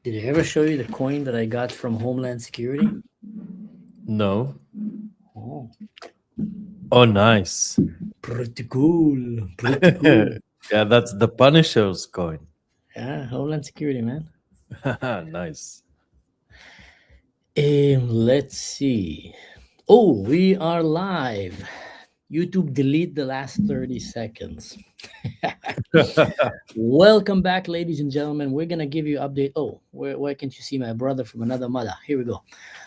Did I ever show you the coin that I got from Homeland Security? No. Oh, Oh, nice. pretty cool. Pretty cool. Yeah, that's the Punisher's coin. Yeah, Homeland Security, man. Nice. Let's see. Oh, we are live. YouTube, delete the last 30 seconds. Welcome back, ladies and gentlemen. We're gonna give you update. Oh, where can't you see my brother from another mother? Here we go.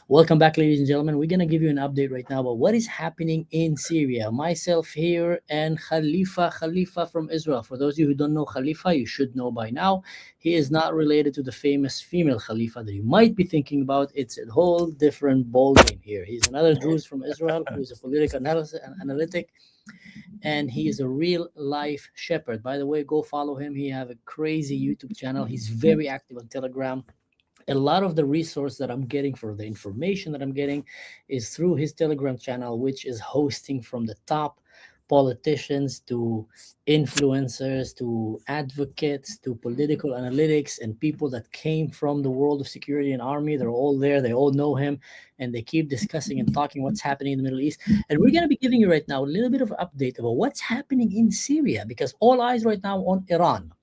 Welcome back, ladies and gentlemen. We're gonna give you an update right now about what is happening in Syria. Myself here and Khalifa from Israel. For those of you who don't know Khalifa, you should know by now. He is not related to the famous female Khalifa that you might be thinking about. It's a whole different ballgame here. He's another Druze from Israel who is a political analytic, and he is a real life shepherd. By the way, go follow him. He have a crazy YouTube channel. He's very active on Telegram. A lot of the resource that I'm getting for the information that I'm getting is through his Telegram channel, which is hosting from the top politicians to influencers to advocates to political analytics and people that came from the world of security and army. They're all there. They all know him, and they keep discussing and talking what's happening in the Middle East. And we're going to be giving you right now a little bit of an update about what's happening in Syria, because all eyes right now on Iran.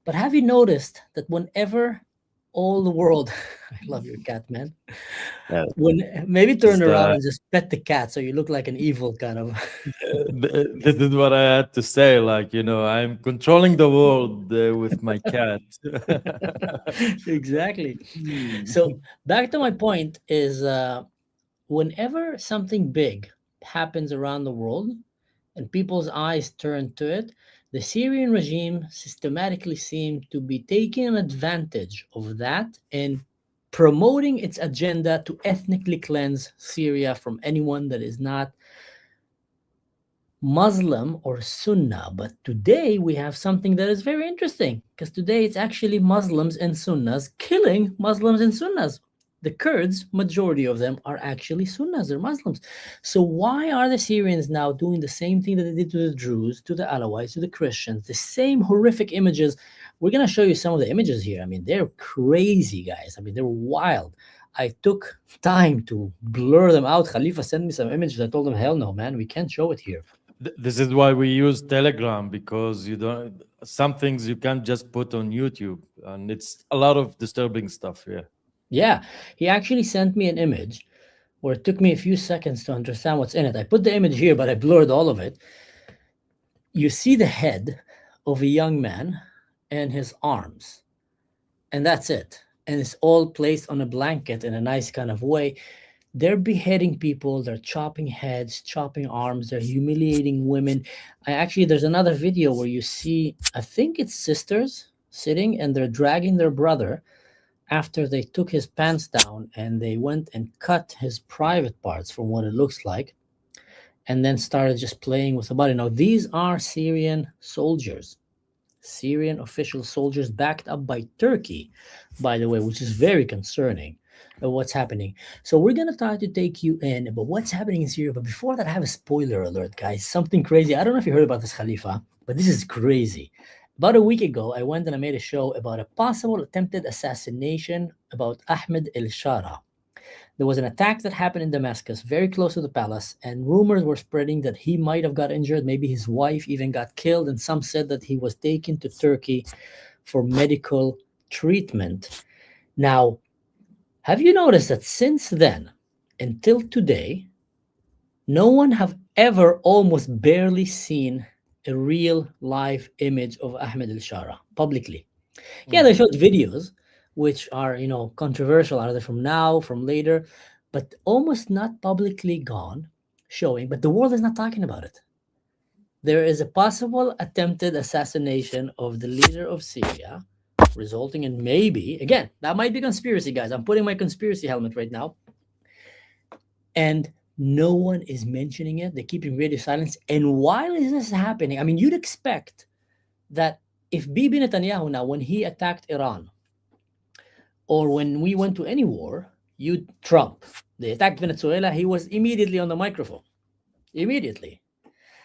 But have you noticed that whenever all the world, I love your cat, man. Yeah, When maybe it's turn around and just pet the cat so you look like an evil kind of. this is what I had to say. Like, I'm controlling the world with my cat. Exactly. Hmm. So back to my point is whenever something big happens around the world and people's eyes turn to it, the Syrian regime systematically seemed to be taking advantage of that and promoting its agenda to ethnically cleanse Syria from anyone that is not Muslim or Sunna. But today we have something that is very interesting, because today it's actually Muslims and Sunnas killing Muslims and Sunnas. The Kurds, majority of them are actually Sunnas, they're Muslims. So why are the Syrians now doing the same thing that they did to the Druze, to the Alawites, to the Christians, the same horrific images? We're going to show you some of the images here. I mean, they're crazy, guys. I mean, they're wild. I took time to blur them out. Khalifa sent me some images. I told him, hell no, man, we can't show it here. This is why we use Telegram, because you don't some things you can't just put on YouTube, and it's a lot of disturbing stuff here. Yeah, he actually sent me an image where it took me a few seconds to understand what's in it. I put the image here, but I blurred all of it. You see the head of a young man and his arms, and that's it. And it's all placed on a blanket in a nice kind of way. They're beheading people, they're chopping heads, chopping arms, they're humiliating women. There's another video where you see, I think it's sisters sitting and they're dragging their brother after they took his pants down and they went and cut his private parts from what it looks like, and then started just playing with the body. Now, these are Syrian soldiers, Syrian official soldiers backed up by Turkey, by the way, which is very concerning of what's happening. So we're going to try to take you in about what's happening in Syria. But before that, I have a spoiler alert, guys. Something crazy. I don't know if you heard about this, Khalifa, but this is crazy. About a week ago, I went and I made a show about a possible attempted assassination about Ahmed el-Shara. There was an attack that happened in Damascus, very close to the palace, and rumors were spreading that he might have got injured. Maybe his wife even got killed, and some said that he was taken to Turkey for medical treatment. Now, have you noticed that since then until today, no one have ever almost barely seen a real live image of Ahmed al-Shara publicly? Yeah, they showed videos which are, controversial, either from now, from later, but almost not publicly gone showing, but the world is not talking about it. There is a possible attempted assassination of the leader of Syria, resulting in maybe, again, that might be conspiracy, guys. I'm putting my conspiracy helmet right now. And no one is mentioning it. They're keeping radio silence. And while is this happening, I mean, you'd expect that if Bibi Netanyahu now, when he attacked Iran, or when we went to any war, Trump, they attacked Venezuela, he was immediately on the microphone. Immediately.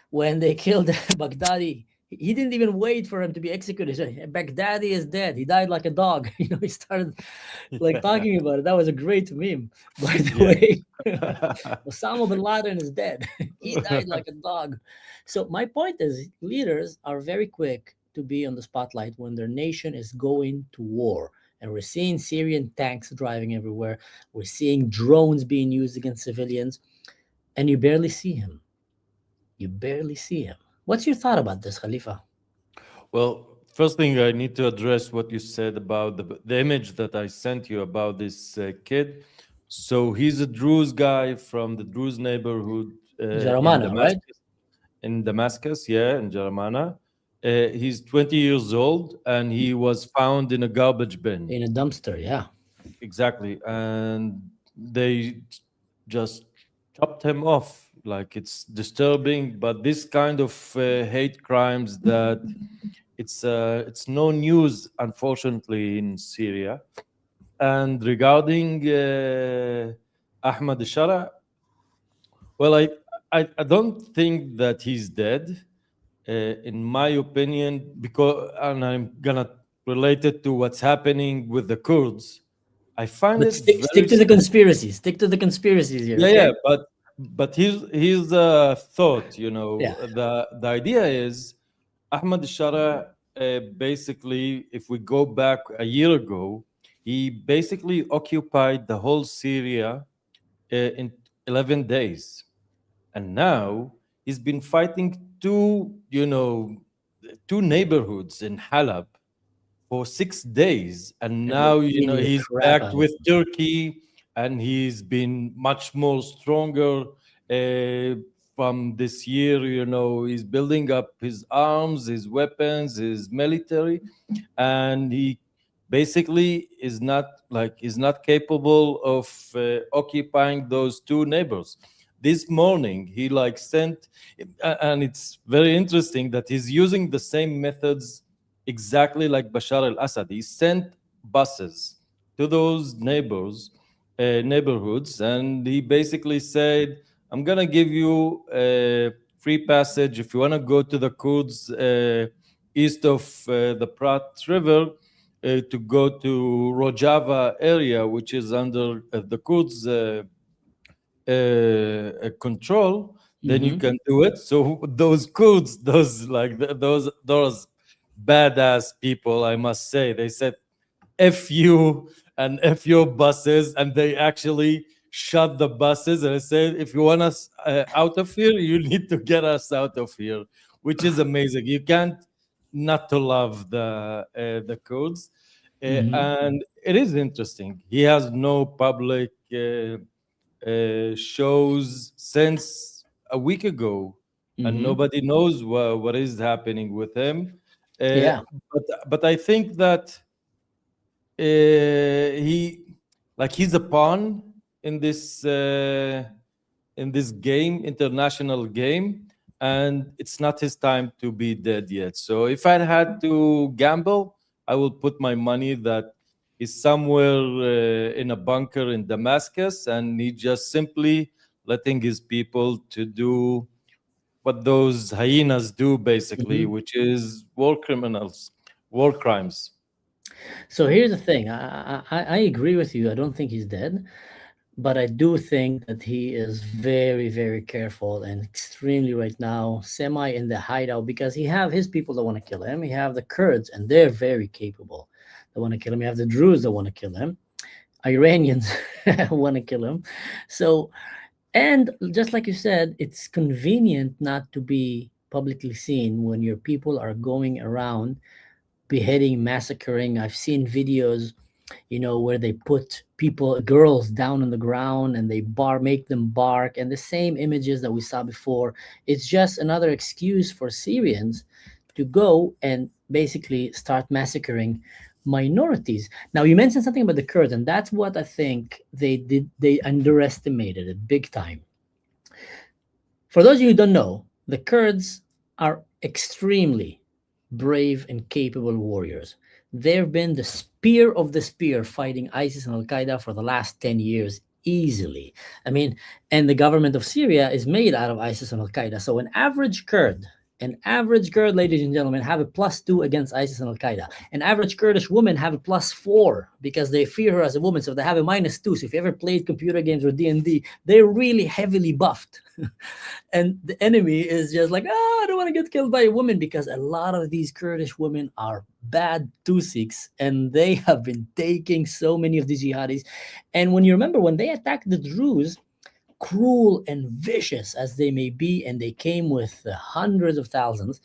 When they killed Baghdadi, He didn't even wait for him to be executed. He said, Baghdadi is dead. He died like a dog. He started like Yeah. talking about it. That was a great meme, by the Yeah. way. Osama bin Laden is dead. He died like a dog. So my point is, leaders are very quick to be on the spotlight when their nation is going to war. And we're seeing Syrian tanks driving everywhere. We're seeing drones being used against civilians, and you barely see him. You barely see him. What's your thought about this, Khalifa? Well, first thing I need to address what you said about the image that I sent you about this kid. So he's a Druze guy from the Druze neighborhood in Jaramana, right? Damascus. In Damascus, yeah, in Jaramana. He's 20 years old and he was found in a garbage bin. In a dumpster, yeah. Exactly. And they just chopped him off. Like it's disturbing, but this kind of hate crimes that it's no news, unfortunately, in Syria. And regarding Ahmad Shara, well, I don't think that he's dead. In my opinion, because and I'm gonna relate it to what's happening with the Kurds. I find But it stick very to the conspiracies. Stick to the conspiracies here, yeah, okay? yeah, but here's a thought. Yeah. The idea is Ahmad Shara. Basically, if we go back a year ago, he basically occupied the whole Syria in 11 days, and now he's been fighting two neighborhoods in Halab for 6 days, and And we're now beating the he's crap backed out of with them. Turkey, and he's been much more stronger uh, from this year. He's building up his arms, his weapons, his military, and he basically is not capable of occupying those two neighbors. This morning he sent, and it's very interesting that he's using the same methods exactly like Bashar al-Assad. He sent buses to those neighborhoods, and he basically said, I'm gonna give you free passage if you want to go to the Kurds east of the Prat River, to go to Rojava area, which is under the Kurds control, then you Mm-hmm. can do it. So those Kurds, those badass people, I must say, they said F you and F your buses, and they actually shut the buses and said, if you want us out of here, you need to get us out of here, which is amazing. You can't not to love the Kurds. Mm-hmm. And it is interesting. He has no public shows since a week ago, and Mm-hmm. nobody knows what is happening with him. Uh, Yeah. but I think that he he's a pawn in this game, international game, and it's not his time to be dead yet. So if I had to gamble, I will put my money that he's somewhere in a bunker in Damascus, and he just simply letting his people to do what those hyenas do, basically, Mm-hmm. which is war criminals, war crimes. So here's the thing. I agree with you. I don't think he's dead, but I do think that he is very, very careful and extremely right now semi in the hideout because he have his people that want to kill him. He have the Kurds, and they're very capable. They want to kill him. You have the Druze that want to kill him. Iranians want to kill him. So, and just like you said, it's convenient not to be publicly seen when your people are going around beheading, massacring. I've seen videos, where they put people, girls down on the ground and they make them bark, and the same images that we saw before. It's just another excuse for Syrians to go and basically start massacring minorities. Now, you mentioned something about the Kurds, and that's what I think they did. They underestimated it big time. For those of you who don't know, the Kurds are extremely brave and capable warriors. They've been the spear of the spear fighting ISIS and Al Qaeda for the last 10 years easily. I mean, and the government of Syria is made out of ISIS and Al Qaeda. So an average Kurd An average Kurd, ladies and gentlemen, have a +2 against ISIS and Al Qaeda. An average Kurdish woman have a +4 because they fear her as a woman, so they have a -2. So if you ever played computer games or D&D, they're really heavily buffed. And the enemy is just like, oh, I don't want to get killed by a woman, because a lot of these Kurdish women are bad Tusiks, and they have been taking so many of these jihadis. And when you remember, when they attacked the Druze, cruel and vicious as they may be, and they came with hundreds of thousands,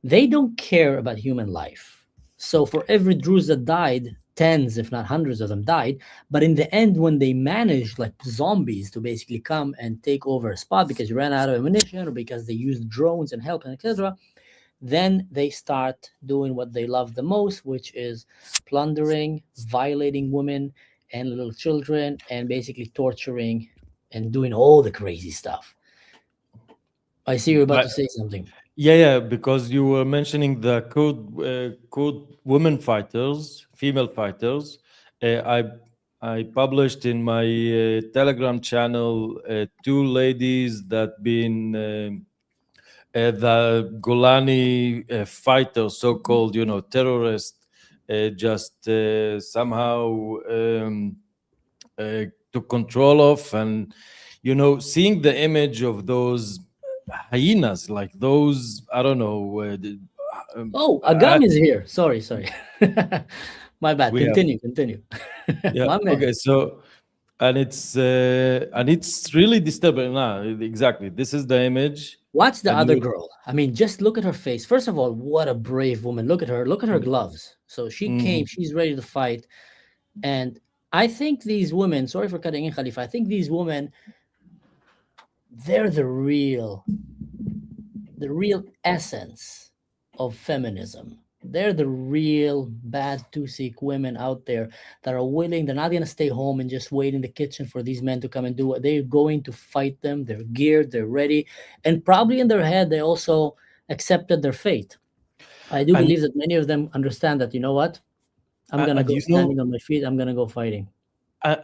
they don't care about human life. So for every Druze that died, tens, if not hundreds of them died. But in the end, when they managed, like zombies, to basically come and take over a spot because you ran out of ammunition or because they used drones and help and etc., then they start doing what they love the most, which is plundering, violating women and little children, and basically torturing and doing all the crazy stuff. I see you're about to But say something. yeah, because you were mentioning the Kurd women fighters, female fighters. I published in my Telegram channel two ladies that been the Golani fighters, so-called, terrorists, just somehow took control of, and seeing the image of those hyenas, like those, I don't know. Oh, I, Agam is here. Sorry. My bad. we have, Continue. yeah, My man. okay, so and it's really disturbing. Nah, exactly. This is the image, Watch the and other you. girl. I mean, just look at her face. First of all, what a brave woman. Look at her. Look at her gloves. So she came, Mhm. she's ready to fight. And I think these women, sorry for cutting in, Khalifa, I think these women, they're the real essence of feminism. They're the real bad Tusik women out there that are willing. They're not going to stay home and just wait in the kitchen for these men to come and do what they're going to fight them. They're geared, they're ready. And probably in their head, they also accepted their fate. I do and believe that many of them understand that, you know what? I'm going to and go you standing know on my feet. I'm going to go fighting.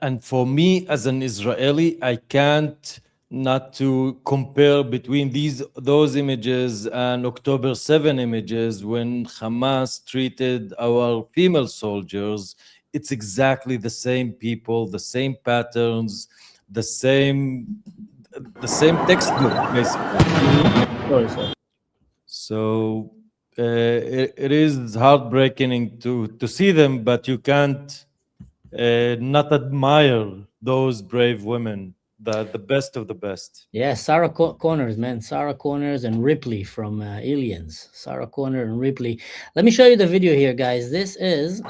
and for me as an Israeli, I can't not to compare between those images and October 7 images when Hamas treated our female soldiers. It's exactly the same people, the same patterns, the same the same textbook basically. Sorry. So it is heartbreaking to see them, but you can't not admire those brave women, the best of the best. Yeah, Sarah Connors, man. Sarah Connors and Ripley from Aliens. Sarah Connor and Ripley. Let me show you the video here, guys. This is,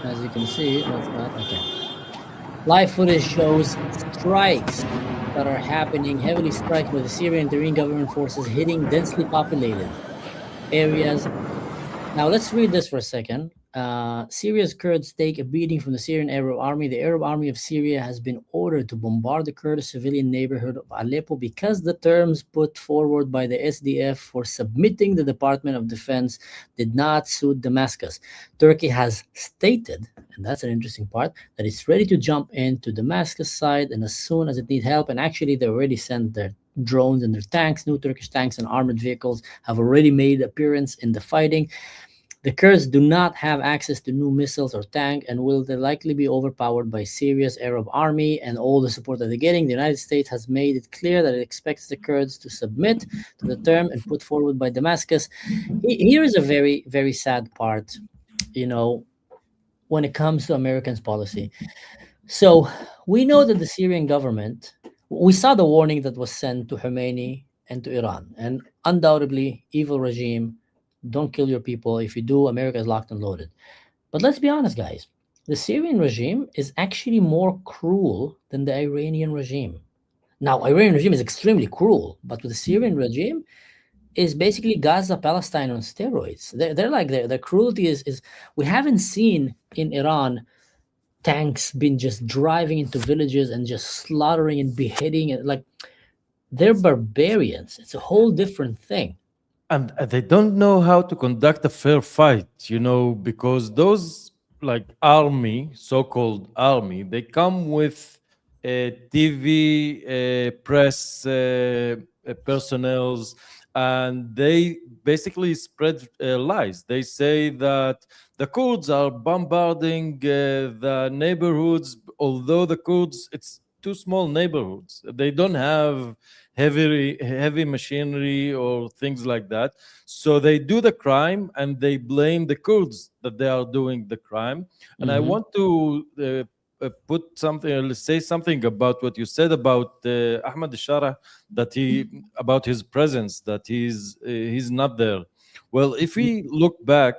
as you can see, that's not okay. Live footage shows strikes that are happening, heavily strikes by the Syrian interim government forces hitting densely populated areas. Now, let's read this for a second. Syria's Kurds take a beating from the Syrian Arab Army. The Arab Army of Syria has been ordered to bombard the Kurdish civilian neighborhood of Aleppo because the terms put forward by the SDF for submitting the Department of Defense did not suit Damascus. Turkey has stated, and that's an interesting part, that it's ready to jump into Damascus side and as soon as it needs help. And actually, they already sent their drones and their tanks. New Turkish tanks and armored vehicles have already made appearance in the fighting. The Kurds do not have access to new missiles or tank and will likely be overpowered by Syria's Arab army and all the support that they're getting. The United States has made it clear that it expects the Kurds to submit to the term and put forward by Damascus. Here is a very, very sad part, when it comes to Americans' policy. So we know that the Syrian government, we saw the warning that was sent to Khomeini and to Iran, and undoubtedly, evil regime, don't kill your people. If you do, America is locked and loaded. But let's be honest, guys. The Syrian regime is actually more cruel than the Iranian regime. Now, Iranian regime is extremely cruel, but the Syrian regime is basically Gaza, Palestine on steroids. They're like their cruelty is we haven't seen in Iran tanks been just driving into villages and just slaughtering and beheading and like they're barbarians. It's a whole different thing. And they don't know how to conduct a fair fight, because those, like, army, so-called army, they come with TV, press personnels, and they basically spread lies. They say that the Kurds are bombarding the neighborhoods, although the Kurds, it's two small neighborhoods. They don't have heavy machinery or things like that. So they do the crime and they blame the Kurds that they are doing the crime. And I Mhm. want to put something, say something about what you said about Ahmad Shara, that he about his presence, that he's not there. Well, if we look back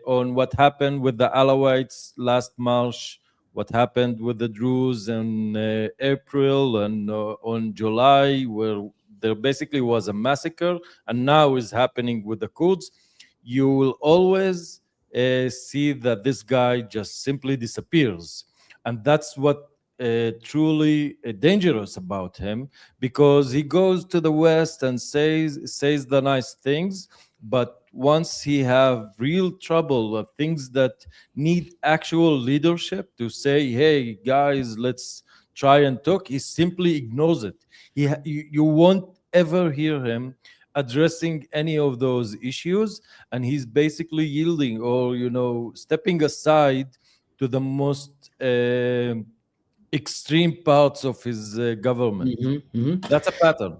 on what happened with the Alawites last March, what happened with the Druze in April and on July, where there basically was a massacre, and now is happening with the Kurds, you will always see that this guy just simply disappears. And that's what truly dangerous about him, because he goes to the West and says the nice things, but once he have real trouble, things that need actual leadership to say, hey guys, let's try and talk, he simply ignores it. You won't ever hear him addressing any of those issues, and he's basically yielding or stepping aside to the most extreme parts of his government. Mhm. Mhm. That's a pattern.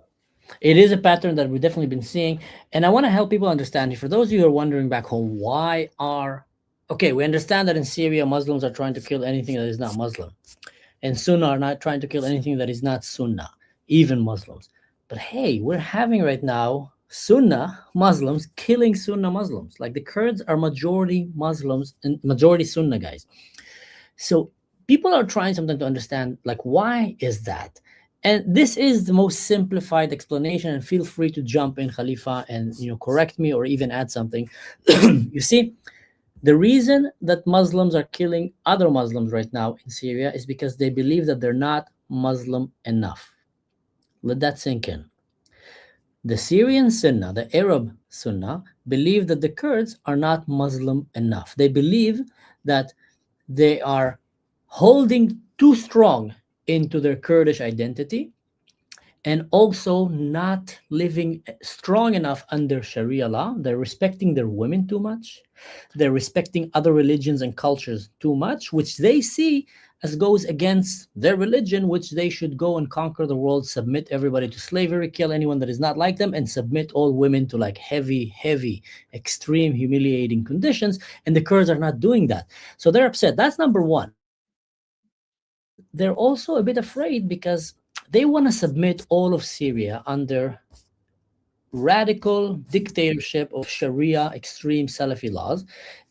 It is a pattern that we've definitely been seeing, and I want to help people understand. For those of you who are wondering back home, why are okay? We understand that in Syria, Muslims are trying to kill anything that is not Muslim, and Sunna are not trying to kill anything that is not Sunna, even Muslims. But hey, we're having right now Sunna Muslims killing Sunna Muslims. Like the Kurds are majority Muslims and majority Sunna guys. So people are trying something to understand, like, why is that? And this is the most simplified explanation. And feel free to jump in, Khalifa, and correct me or even add something. You see, the reason that Muslims are killing other Muslims right now in Syria is because they believe that they're not Muslim enough. Let that sink in. The Syrian Sunna, the Arab Sunna, believe that the Kurds are not Muslim enough. They believe that they are holding too strong into their Kurdish identity and also not living strong enough under Sharia law. They're respecting their women too much. They're respecting other religions and cultures too much, which they see as goes against their religion, which they should go and conquer the world, submit everybody to slavery, kill anyone that is not like them, and submit all women to like heavy, extreme, humiliating conditions. And the Kurds are not doing that. So they're upset. That's number one. And they're also a bit afraid because they want to submit all of Syria under radical dictatorship of Sharia extreme Salafi laws.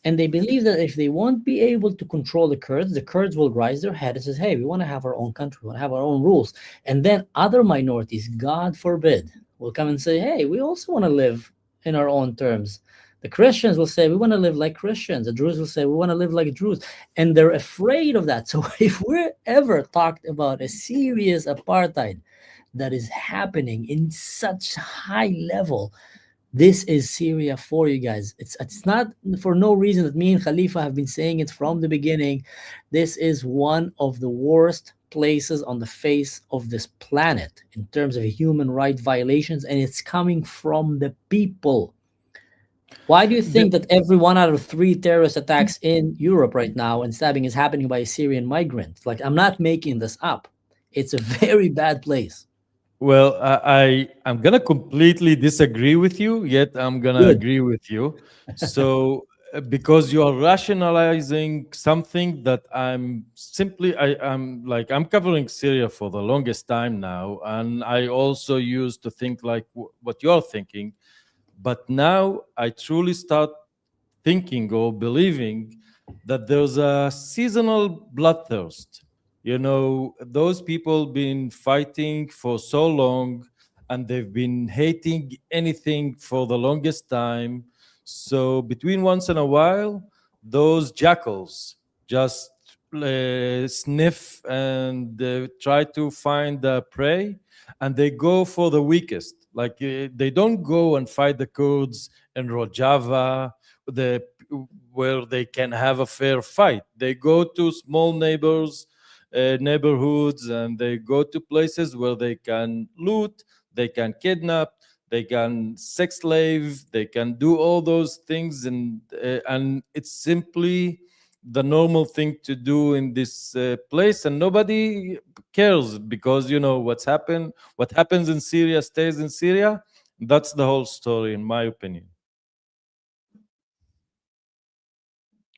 And they believe that if they won't be able to control the Kurds will rise their head and says, hey, we want to have our own country, we want to have our own rules. And then other minorities, God forbid, will come and say, hey, we also want to live in our own terms. The Christians will say, we want to live like Christians. The Druze will say, we want to live like Druze. And they're afraid of that. So if we're ever talked about a serious apartheid that is happening in such high level, this is Syria for you guys. It's not for no reason that me and Khalifa have been saying it from the beginning. This is one of the worst places on the face of this planet in terms of human right violations, and it's coming from the people. Why do you think that every 1 out of 3 terrorist attacks in Europe right now and stabbing is happening by a Syrian migrant? Like, I'm not making this up. It's a very bad place. Well, I'm gonna completely disagree with you, yet I'm gonna Good. agree with you. So because you are rationalizing something that I'm covering Syria for the longest time now, and I also used to think like what you're thinking, but now I truly start thinking or believing that there's a seasonal bloodthirst. Those people been fighting for so long, and they've been hating anything for the longest time. So between once in a while, those jackals just sniff and try to find the prey, and they go for the weakest. Like they don't go and fight the Kurds in Rojava, the where they can have a fair fight. They go to small neighbors neighborhoods, and they go to places where they can loot, they can kidnap, they can sex slave, they can do all those things, and it's simply the normal thing to do in this place, and nobody cares, because what happens in Syria stays in Syria. That's the whole story, in my opinion.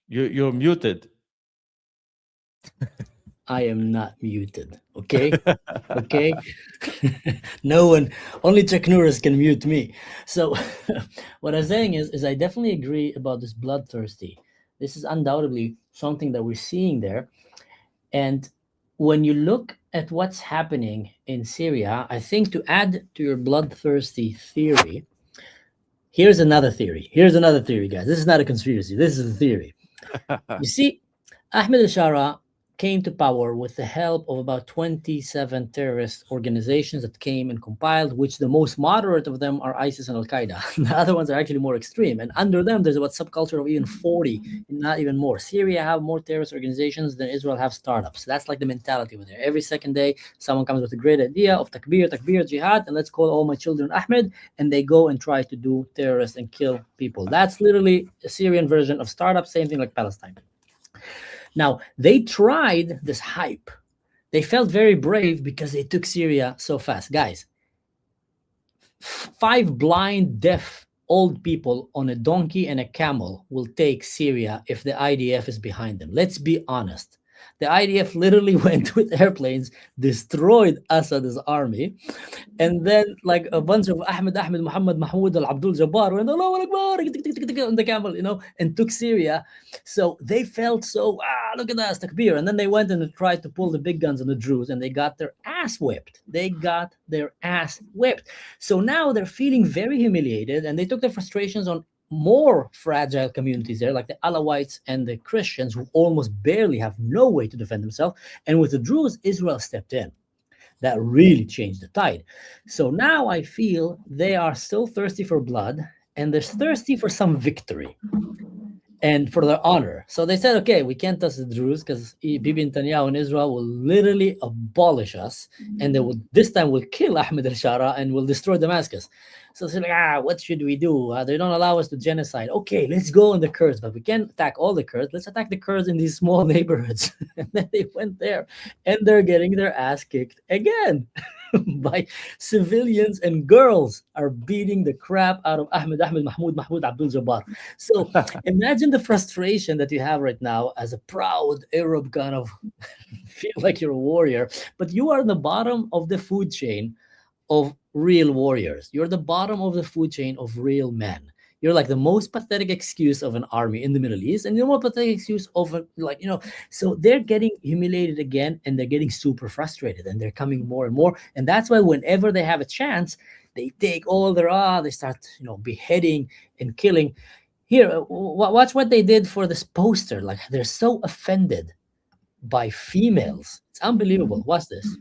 You're muted. I am not muted. Okay. Okay. No one, only Chuck Norris can mute me. So what I'm saying is I definitely agree about this bloodthirsty. This is undoubtedly something that we're seeing there. And when you look at what's happening in Syria, I think to add to your bloodthirsty theory, here's another theory. Here's another theory, guys. This is not a conspiracy. This is a theory. You see, Ahmed al-Shara came to power with the help of about 27 terrorist organizations that came and compiled, which the most moderate of them are ISIS and Al-Qaeda. The other ones are actually more extreme. And under them, there's about subculture of even 40, not even more. Syria have more terrorist organizations than Israel have startups. That's like the mentality over there. Every second day, someone comes with a great idea of takbir, takbir, jihad, and let's call all my children Ahmed, and they go and try to do terrorists and kill people. That's literally a Syrian version of startup, same thing like Palestine. Now, they tried this hype. They felt very brave because they took Syria so fast. Guys, 5 blind, deaf, old people on a donkey and a camel will take Syria if the IDF is behind them. Let's be honest. The IDF literally went with airplanes, destroyed Assad's army, and then like a bunch of Ahmed, Muhammad, Mahmoud, Al Abdul Jabbar went Allahu Akbar on the camel, and took Syria. So they felt so, look at us, takbir. And then they went and tried to pull the big guns on the Druze, and they got their ass whipped. So now they're feeling very humiliated, and they took their frustrations on more fragile communities there, like the Alawites and the Christians, who almost barely have no way to defend themselves. And with the Druze, Israel stepped in. That really changed the tide. So now I feel they are still thirsty for blood, and they're thirsty for some victory and for their honor. So they said, okay, we can't touch the Druze because Bibi Netanyahu in Israel will literally abolish us, and this time will kill Ahmed al-Shara and will destroy Damascus. So they're like, what should we do? They don't allow us to genocide. Okay, let's go on the Kurds, but we can't attack all the Kurds. Let's attack the Kurds in these small neighborhoods. And then they went there, and they're getting their ass kicked again by civilians, and girls are beating the crap out of Ahmed, Mahmoud, Abdul Jabbar. So imagine the frustration that you have right now as a proud Arab kind of feel like you're a warrior, but you are in the bottom of the food chain of real warriors. You're the bottom of the food chain of real men. You're like the most pathetic excuse of an army in the Middle East, and the most pathetic excuse of so they're getting humiliated again, and they're getting super frustrated, and they're coming more and more. And that's why whenever they have a chance, they take all their, they start, beheading and killing. Here, watch what they did for this poster. Like, they're so offended by females. It's unbelievable. Watch this.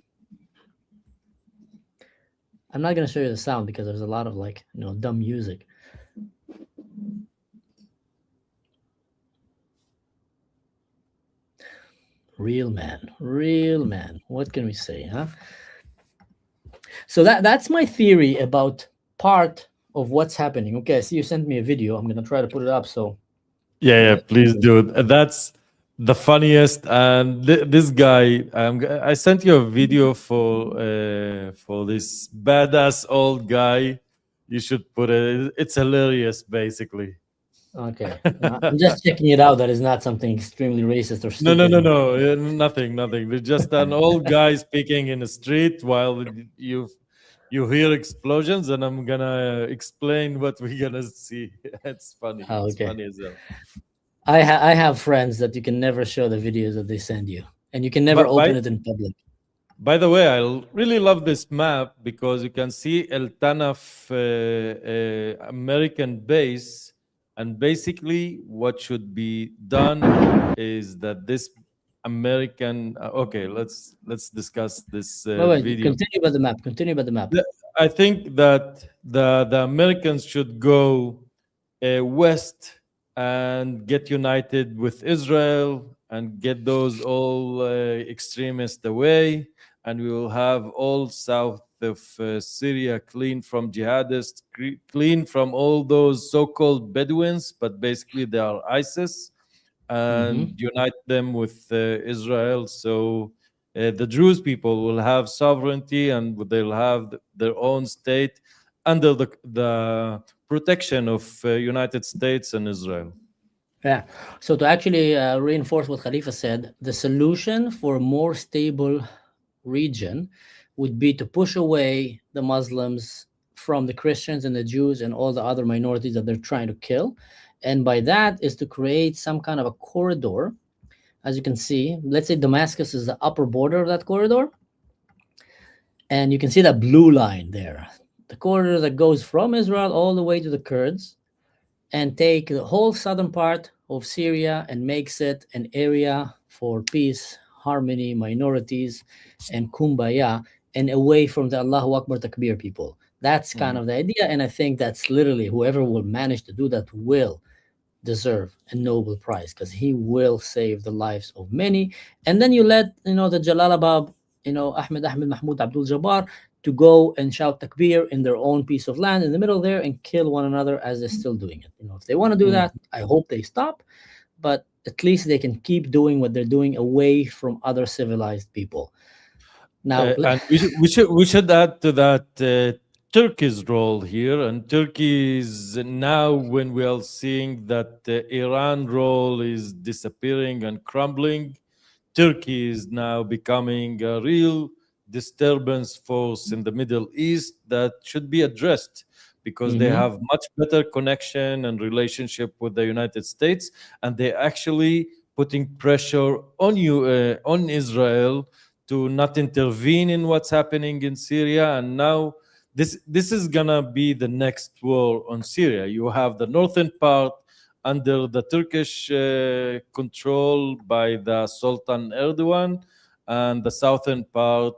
I'm not going to show you the sound because there's a lot of dumb music. Real man. What can we say, huh? So that's my theory about part of what's happening. Okay, I see you sent me a video. I'm going to try to put it up. So yeah, please do it. That's the funniest. And this guy, I sent you a video for this badass old guy. You should put it. It's hilarious, basically. Okay, I'm just checking it out. That is not something extremely racist or stupid. No. Nothing. There's just an old guy speaking in the street while you hear explosions, and I'm gonna explain what we're gonna see. It's funny. Oh, okay. It's funny as hell. I have friends that you can never show the videos that they send you, and you can never open it in public. By the way, I really love this map because you can see El Tanaf American base, and basically what should be done is that this American. Okay, let's discuss this video. Continue about the map. I think that the Americans should go west and get united with Israel and get those all extremists away, and we will have all south of Syria clean from jihadists, clean from all those so-called Bedouins, but basically they are ISIS, and unite them with Israel. So the Jewish people will have sovereignty and they'll have their own state under the protection of United States and Israel. Yeah. So to actually reinforce what Khalifa said, the solution for a more stable region would be to push away the Muslims from the Christians and the Jews and all the other minorities that they're trying to kill. And by that is to create some kind of a corridor. As you can see, let's say Damascus is the upper border of that corridor. And you can see that blue line there, the corridor that goes from Israel all the way to the Kurds, and take the whole southern part of Syria and makes it an area for peace, harmony, minorities, and kumbaya, and away from the Allahu Akbar Takbir people. That's kind of the idea. And I think that's literally whoever will manage to do that will deserve a Nobel Prize, because he will save the lives of many. And then you let the Jalalabad, Ahmed Mahmoud Abdul Jabbar, to go and shout takbir in their own piece of land in the middle there and kill one another as they're still doing it. If they want to do that, I hope they stop, but at least they can keep doing what they're doing away from other civilized people. Now, and we should add to that Turkey's role here, and Turkey is now, when we are seeing that Iran role is disappearing and crumbling, Turkey is now becoming a real disturbance force in the Middle East that should be addressed, because they have much better connection and relationship with the United States, and they're actually putting pressure on on Israel to not intervene in what's happening in Syria. And now this is gonna be the next war on Syria. You have the northern part under the Turkish control by the Sultan Erdogan, and the southern part,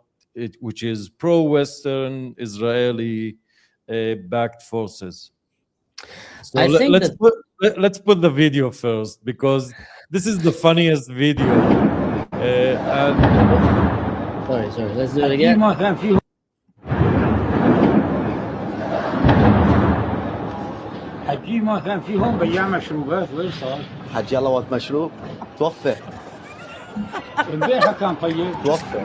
which is pro-Western Israeli backed forces. So let's put the video first, because this is the funniest video. Sorry, let's do it again. حجي ما كان فيهم بياع مشروبات وين صار؟ حجي الله وقت مشروب توفى امبارح كان طيب توفى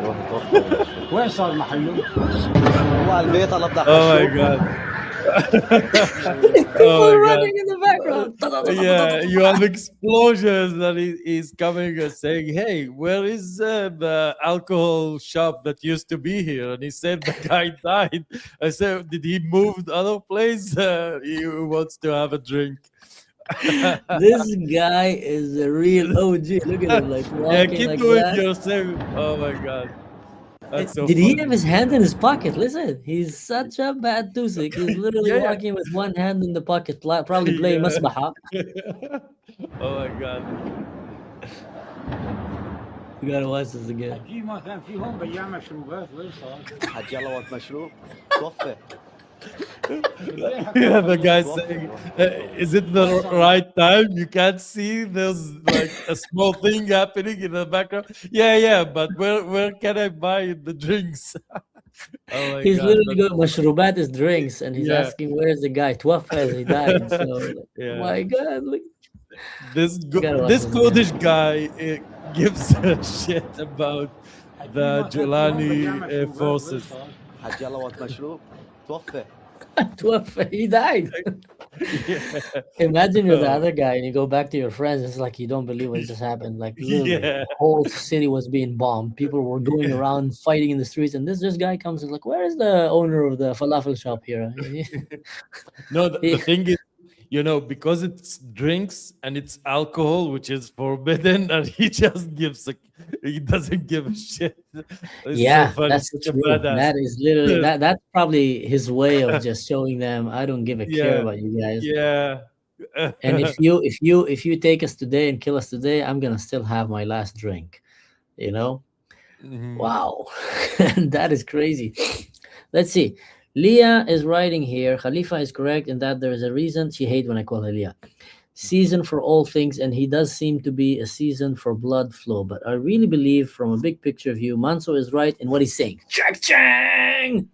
وين صار محله؟ هو على البيت الله بتاع Oh my god. People running in the background. Yeah, you have explosions, and he's coming and saying, "Hey, where is the alcohol shop that used to be here?" And he said the guy died. I said, "Did he move to other place? He wants to have a drink." This guy is a real OG. Look at him, like walking Yeah, keep like doing that. yourself. Oh my god. That's so Did funny. he have his hand in his pocket? Listen, he's such a bad tusik. He's literally Yeah. walking with one hand in the pocket, probably playing Yeah. masbaha. Oh my god. You gotta watch this again. حجي ما كان فيهم بياع مشروبات وين صار؟ حجي الله وقت مشروب توفى Yeah, the guy saying, "Is it the right time? You can't see there's like a small thing happening in the background." Yeah, but where can I buy the drinks? Oh my He's god. literally going mashrubat is drinks, and he's Yeah. asking where's the guy? Twafaz, he died. So, Yeah. my God, look. This gotta watch this this Kurdish guy gives a shit about the Jelani forces. حجي الله وقت مشروب توفى Twafa, he died. Imagine you're the other guy and you go back to your friends. It's like you don't believe what just happened. Like literally, Yeah. the whole city was being bombed. People were going around fighting in the streets, and this guy comes and like, where is the owner of the falafel shop here? No, the thing is, because it's drinks and it's alcohol, which is forbidden, and he just he doesn't give a shit. It's Yeah, so funny. that's Such a true. badass. That is literally that's probably his way of just showing them I don't give a care Yeah. about you guys. Yeah. And if you take us today and kill us today, I'm gonna still have my last drink. Mhm. Wow, that is crazy. Let's see. Leah is writing here. Khalifa is correct in that there is a reason she hates when I call her Leah. season for all things, and he does seem to be a season for blood flow. But I really believe, from a big picture view, Manso is right in what he's saying. Chang Chang!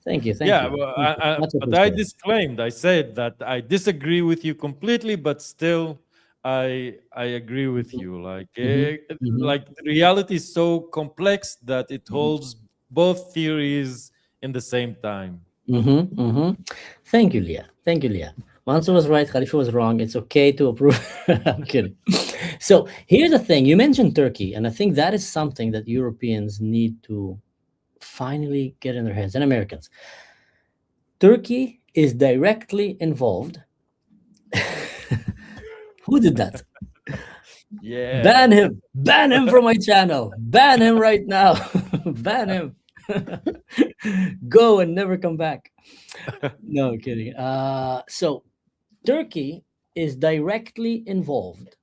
Thank you, thank Yeah, you. well, Thank you. Much but I appreciated. disclaimed. I said that I disagree with you completely, but still, I agree with you. Mhm, mhm, Like the reality is so complex that it mhm, holds both theories in the same time. mhm, mhm. Thank you, Leah. Thank you, Leah. Mansour was right, Khalifa was wrong. It's okay to approve. I'm kidding. So here's the thing. You mentioned Turkey, and I think that is something that Europeans need to finally get in their heads, and Americans. Turkey is directly involved. Who did that? Yeah. Ban him! Ban him from my channel! Ban him right now! Ban him! Go and never come back. No kidding. So Turkey is directly involved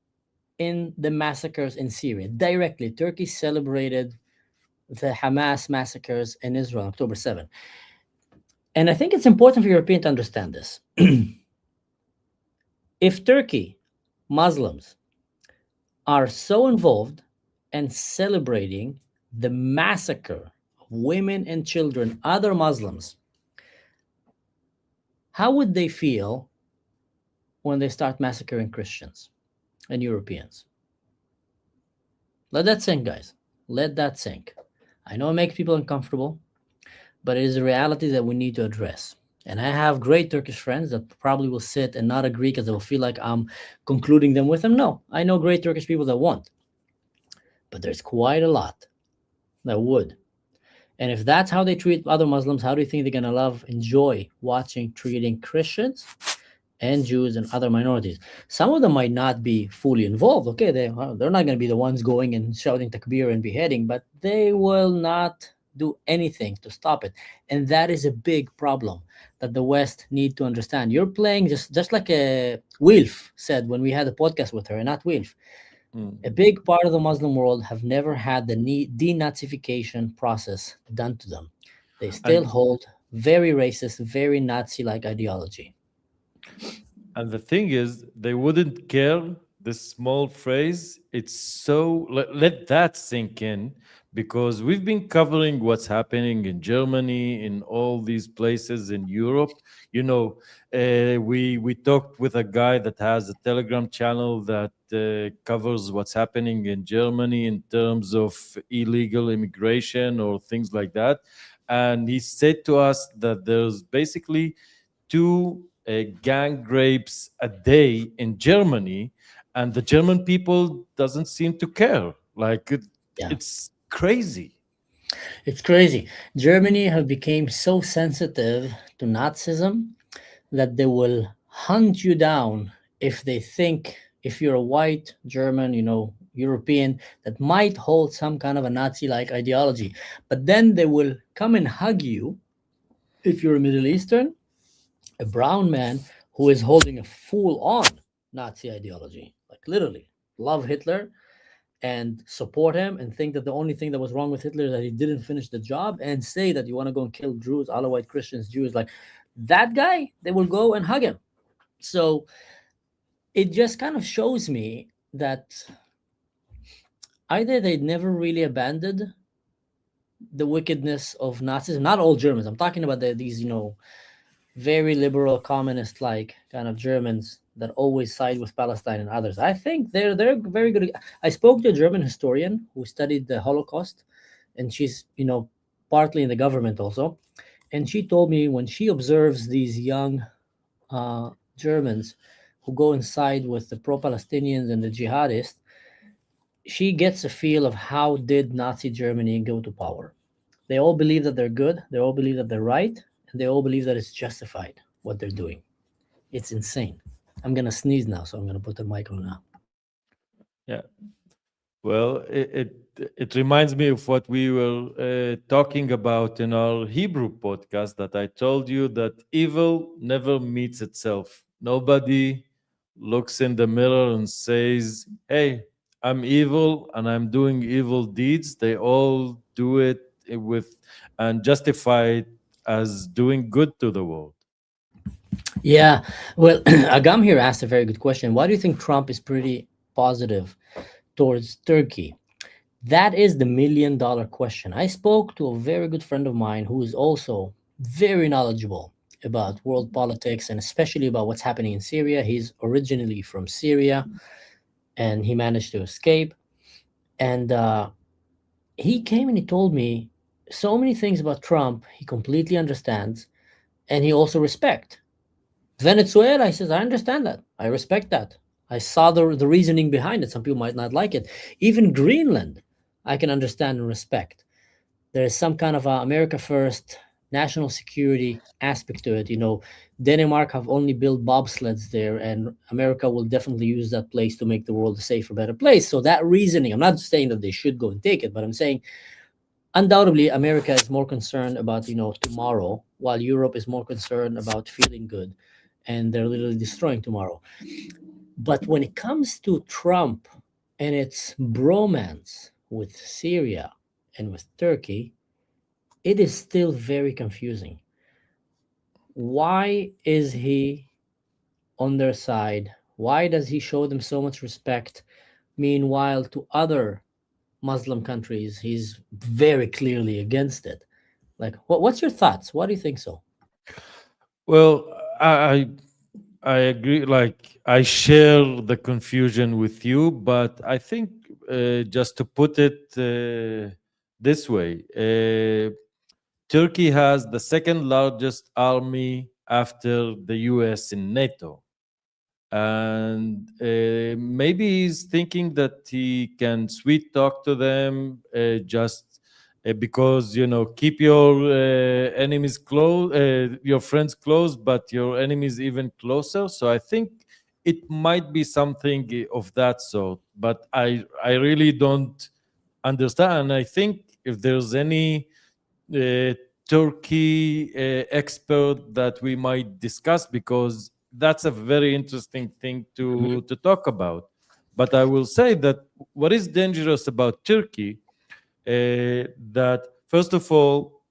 in the massacres in Syria. Directly, Turkey celebrated the Hamas massacres in Israel, October 7th. And I think it's important for Europeans to understand this. If Turkey, Muslims, are so involved and celebrating the massacre of women and children, other Muslims, how would they feel when they start massacring Christians and Europeans? Let that sink, guys. Let that sink. I know it makes people uncomfortable, but it is a reality that we need to address. And I have great Turkish friends that probably will sit and not agree because they will feel like I'm concluding them with them. No, I know great Turkish people that won't, but there's quite a lot that would. And if that's how they treat other Muslims, how do you think they're gonna enjoy watching treating Christians and Jews and other minorities? Some of them might not be fully involved. Okay, they're not gonna be the ones going and shouting takbir and beheading, but they will not do anything to stop it. And that is a big problem that the West need to understand. You're playing just like Wilf said when we had a podcast with her, not Wilf. Mm. A big part of the Muslim world have never had the denazification process done to them. They still And hold very racist, very Nazi-like ideology. And the thing is, they wouldn't care. This small phrase, it's so let that sink in, because we've been covering what's happening in Germany, in all these places in Europe. You know, we talked with a guy that has a Telegram channel that covers what's happening in Germany in terms of illegal immigration or things like that, and he said to us that there's basically two gang rapes a day in Germany, and the German people doesn't seem to care. Yeah, It's crazy. it's crazy. Germany have become so sensitive to Nazism that they will hunt you down if they think if you're a white German, European that might hold some kind of a Nazi-like ideology. But then they will come and hug you if you're a Middle Eastern, a brown man who is holding a full-on Nazi ideology, like literally love Hitler and support him and think that the only thing that was wrong with Hitler is that he didn't finish the job, and say that you want to go and kill Jews, Alawite Christians, Jews, like that guy, they will go and hug him. So it just kind of shows me that either they never really abandoned the wickedness of Nazism. Not all Germans. I'm talking about these, very liberal, communist like kind of Germans that always side with Palestine and others. I think they're very good. I spoke to a German historian who studied the Holocaust, and she's partly in the government also. And she told me when she observes these young Germans who go inside with the pro-Palestinians and the jihadists, she gets a feel of how did Nazi Germany go to power. They all believe that they're good. They all believe that they're right, and they all believe that it's justified what they're doing. It's insane. I'm gonna sneeze now, so I'm gonna put the mic on now. Yeah. Well, it reminds me of what we were talking about in our Hebrew podcast, that I told you that evil never meets itself. Nobody looks in the mirror and says, "Hey, I'm evil and I'm doing evil deeds." They all do it with and justify it as doing good to the world. Yeah. Well, Agam here asked a very good question. Why do you think Trump is pretty positive towards Turkey? That is the $1 million question. I spoke to a very good friend of mine who is also very knowledgeable about world politics and especially about what's happening in Syria. He's originally from Syria and he managed to escape. And he came and he told me so many things about Trump he completely understands and he also respect. Venezuela, he says, I understand that. I respect that. I saw the reasoning behind it. Some people might not like it. Even Greenland, I can understand and respect. There is some kind of a America first national security aspect to it. Denmark have only built bobsleds there, and America will definitely use that place to make the world a safer, better place. So that reasoning, I'm not saying that they should go and take it, but I'm saying undoubtedly America is more concerned about tomorrow, while Europe is more concerned about feeling good, and they're literally destroying tomorrow. But when it comes to Trump and its bromance with Syria and with Turkey, it is still very confusing. Why is he on their side? Why does he show them so much respect? Meanwhile, to other Muslim countries, he's very clearly against it. Like, what's your thoughts? Why do you think so? Well, I agree. Like, I share the confusion with you, but I think just to put it this way, Turkey has the second largest army after the US in NATO. And maybe he's thinking that he can sweet talk to them just because, keep your enemies close, your friends close, but your enemies even closer. So I think it might be something of that sort, but I really don't understand. And I think if there's any uh, Turkey expert that we might discuss, because that's a very interesting thing to talk about. But I will say that what is dangerous about Turkey, that first of all,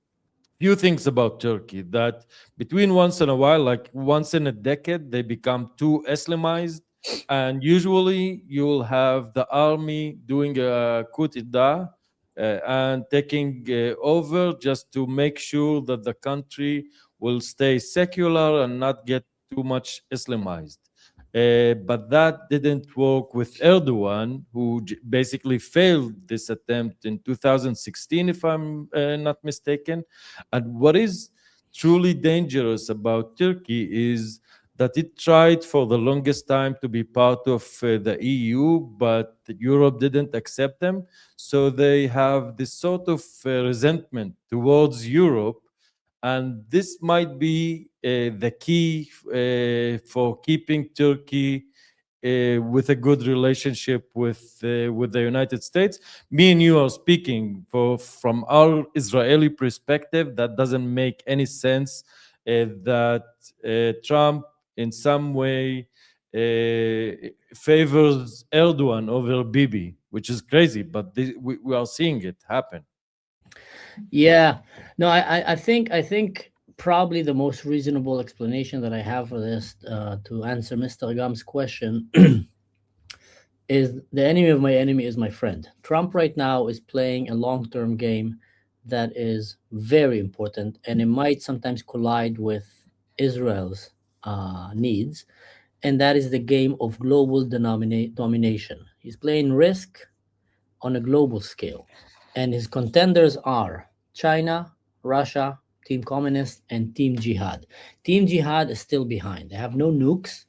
few things about Turkey, that between once in a while, like once in a decade, they become too Islamized, and usually you will have the army doing a coup d'etat and taking over just to make sure that the country will stay secular and not get too much Islamized. But that didn't work with Erdogan, who basically failed this attempt in 2016, if I'm not mistaken. And what is truly dangerous about Turkey is that it tried for the longest time to be part of the EU, but Europe didn't accept them. So they have this sort of resentment towards Europe. And this might be the key for keeping Turkey with a good relationship with the United States. Me and you are speaking from our Israeli perspective. That doesn't make any sense. That Trump, in some way, favors Erdogan over Bibi, which is crazy, but we are seeing it happen. Yeah, no, I think probably the most reasonable explanation that I have for this, to answer Mr. Gam's question, is the enemy of my enemy is my friend. Trump right now is playing a long-term game that is very important, and it might sometimes collide with Israel's needs, and that is the game of global domination. He's playing Risk on a global scale, and his contenders are China, Russia, Team Communist, and Team Jihad. Team Jihad is still behind. They have no nukes,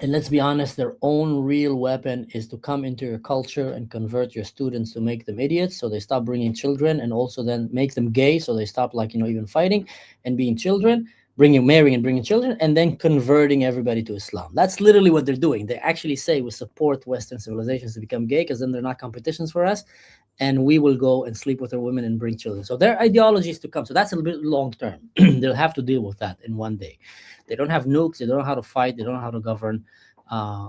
and let's be honest, their own real weapon is to come into your culture and convert your students to make them idiots, so they stop bringing children, and also then make them gay, so they stop, like, even fighting and being children, marrying and bringing children, and then converting everybody to Islam. That's literally what they're doing. They actually say we support Western civilizations to become gay because then they're not competitions for us, and we will go and sleep with our women and bring children. So their ideology is to come. So that's a little bit long term. They'll have to deal with that in one day. They don't have nukes. They don't know how to fight. They don't know how to govern.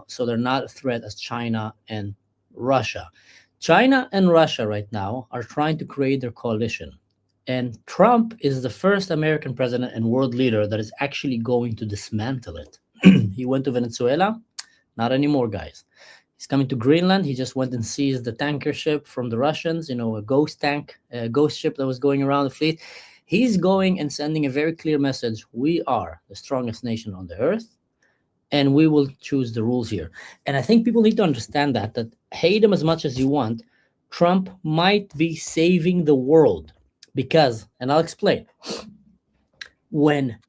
So they're not a threat as China and Russia. China and Russia right now are trying to create their coalition. And Trump is the first American president and world leader that is actually going to dismantle it. He went to Venezuela. Not anymore, guys. He's coming to Greenland. He just went and seized the tanker ship from the Russians, a ghost tank, a ghost ship that was going around the fleet. He's going and sending a very clear message. We are the strongest nation on the earth, and we will choose the rules here. And I think people need to understand that hate him as much as you want, Trump might be saving the world because, and I'll explain, whenever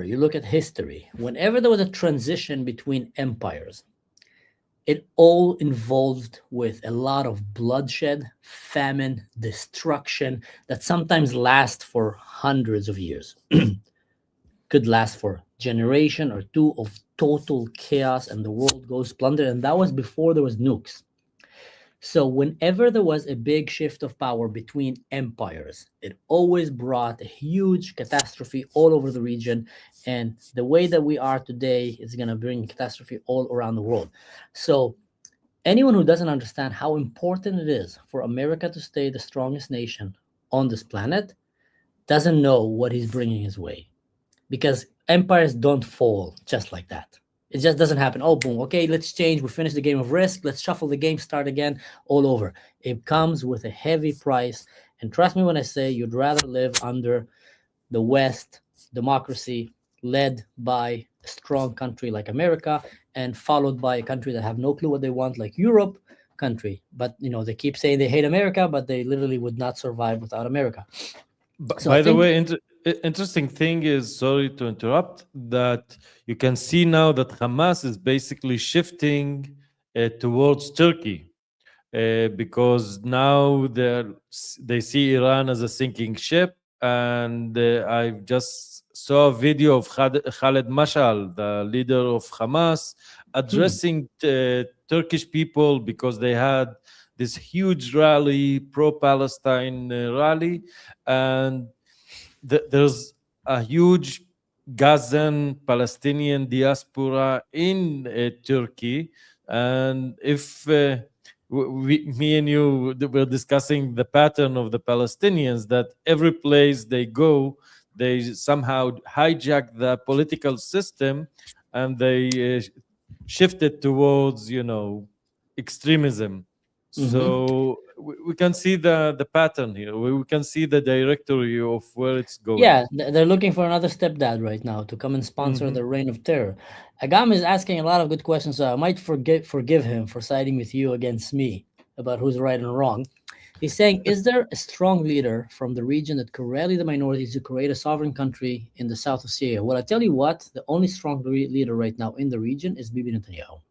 you look at history, whenever there was a transition between empires, it all involved with a lot of bloodshed, famine, destruction that sometimes last for hundreds of years. Could last for generation or two of total chaos and the world goes plundered. And that was before there was nukes. So whenever there was a big shift of power between empires, it always brought a huge catastrophe all over the region. And the way that we are today is going to bring catastrophe all around the world. So anyone who doesn't understand how important it is for America to stay the strongest nation on this planet doesn't know what he's bringing his way. Because empires don't fall just like that. It just doesn't happen. Oh, boom. Okay, let's change. We finished the game of Risk. Let's shuffle the game, start again, all over. It comes with a heavy price. And trust me when I say you'd rather live under the West democracy led by a strong country like America and followed by a country that have no clue what they want, like Europe country. But, they keep saying they hate America, but they literally would not survive without America. By the way, interesting thing is, sorry to interrupt, that you can see now that Hamas is basically shifting towards Turkey because now they see Iran as a sinking ship. And I just saw a video of Khaled Mashal, the leader of Hamas, addressing Turkish people because they had this huge rally, pro-Palestine rally, and there's a huge Gazan Palestinian diaspora in Turkey. And if me and you were discussing the pattern of the Palestinians, that every place they go, they somehow hijack the political system and they shift it towards, extremism. So we can see the pattern here. We can see the directory of where it's going. Yeah, they're looking for another stepdad right now to come and sponsor the reign of terror. Agam is asking a lot of good questions, so I might forgive him for siding with you against me about who's right and wrong. He's saying, is there a strong leader from the region that could rally the minorities to create a sovereign country in the south of Syria? Well, I tell you what, the only strong leader right now in the region is Bibi Netanyahu.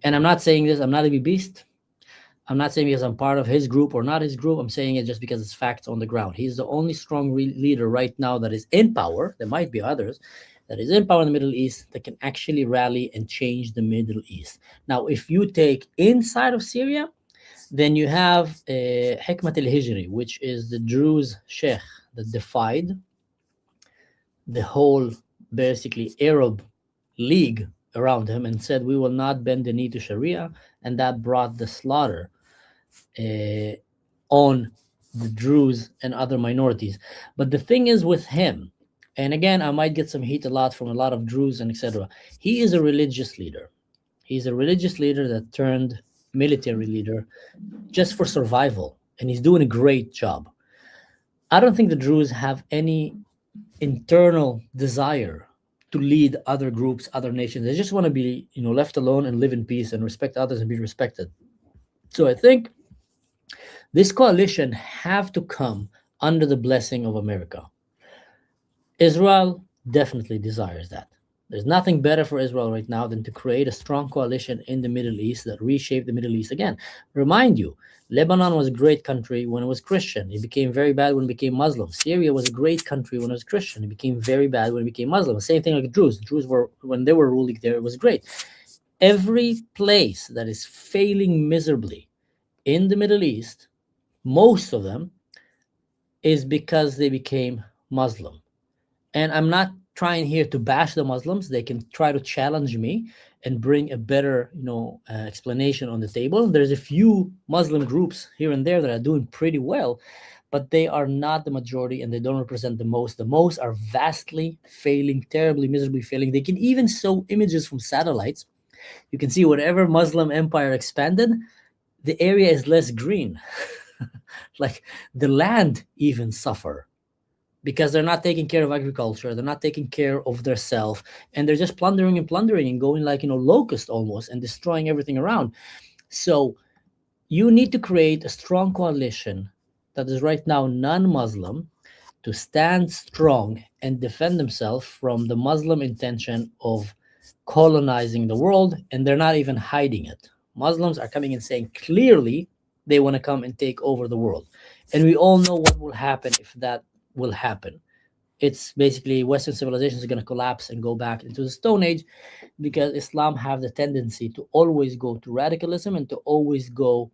And I'm not saying this, I'm not a beast. I'm not saying because I'm part of his group or not his group. I'm saying it just because it's facts on the ground. He's the only strong leader right now that is in power. There might be others that is in power in the Middle East that can actually rally and change the Middle East. Now, if you take inside of Syria, then you have Hikmat al-Hijri, which is the Druze sheikh that defied the whole, basically, Arab League around him and said, we will not bend the knee to Sharia, and that brought the slaughter on the Druze and other minorities. But the thing is with him, and again, I might get some heat a lot from a lot of Druze and etc. He is a religious leader. He's a religious leader that turned military leader just for survival, and he's doing a great job. I don't think the Druze have any internal desire to lead other groups, other nations. They just want to be, left alone and live in peace and respect others and be respected. So I think this coalition have to come under the blessing of America. Israel definitely desires that. There's nothing better for Israel right now than to create a strong coalition in the Middle East that reshape the Middle East again. Remind you, Lebanon was a great country when it was Christian. It became very bad when it became Muslim. Syria was a great country when it was Christian. It became very bad when it became Muslim. Same thing like Druze. Druze were, when they were ruling there, it was great. Every place that is failing miserably in the Middle East, most of them, is because they became Muslim. And I'm not trying here to bash the Muslims, they can try to challenge me and bring a better, explanation on the table. There's a few Muslim groups here and there that are doing pretty well, but they are not the majority and they don't represent the most. The most are vastly failing, terribly, miserably failing. They can even show images from satellites. You can see whatever Muslim empire expanded, the area is less green. Like the land even suffer because they're not taking care of agriculture, they're not taking care of their self, and they're just plundering and going like, locust almost, and destroying everything around. So you need to create a strong coalition that is right now non-Muslim to stand strong and defend themselves from the Muslim intention of colonizing the world, and they're not even hiding it. Muslims are coming and saying clearly they want to come and take over the world. And we all know what will happen if that will happen. It's basically Western civilization is going to collapse and go back into the Stone Age, because Islam have the tendency to always go to radicalism and to always go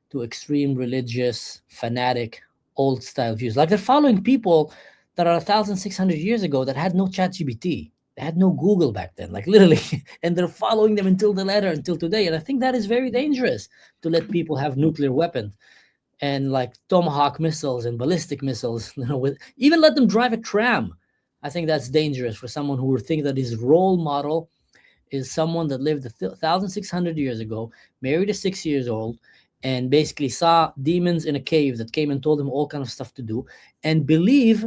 to extreme religious, fanatic, old style views. Like they're following people that are 1,600 years ago that had no ChatGPT. They had no Google back then, like literally, and they're following them until the letter, until today. And I think that is very dangerous to let people have nuclear weapons and like Tomahawk missiles and ballistic missiles, with even let them drive a tram. I think that's dangerous for someone who would think that his role model is someone that lived 1,600 years ago, married a 6 years old, and basically saw demons in a cave that came and told him all kind of stuff to do, and believe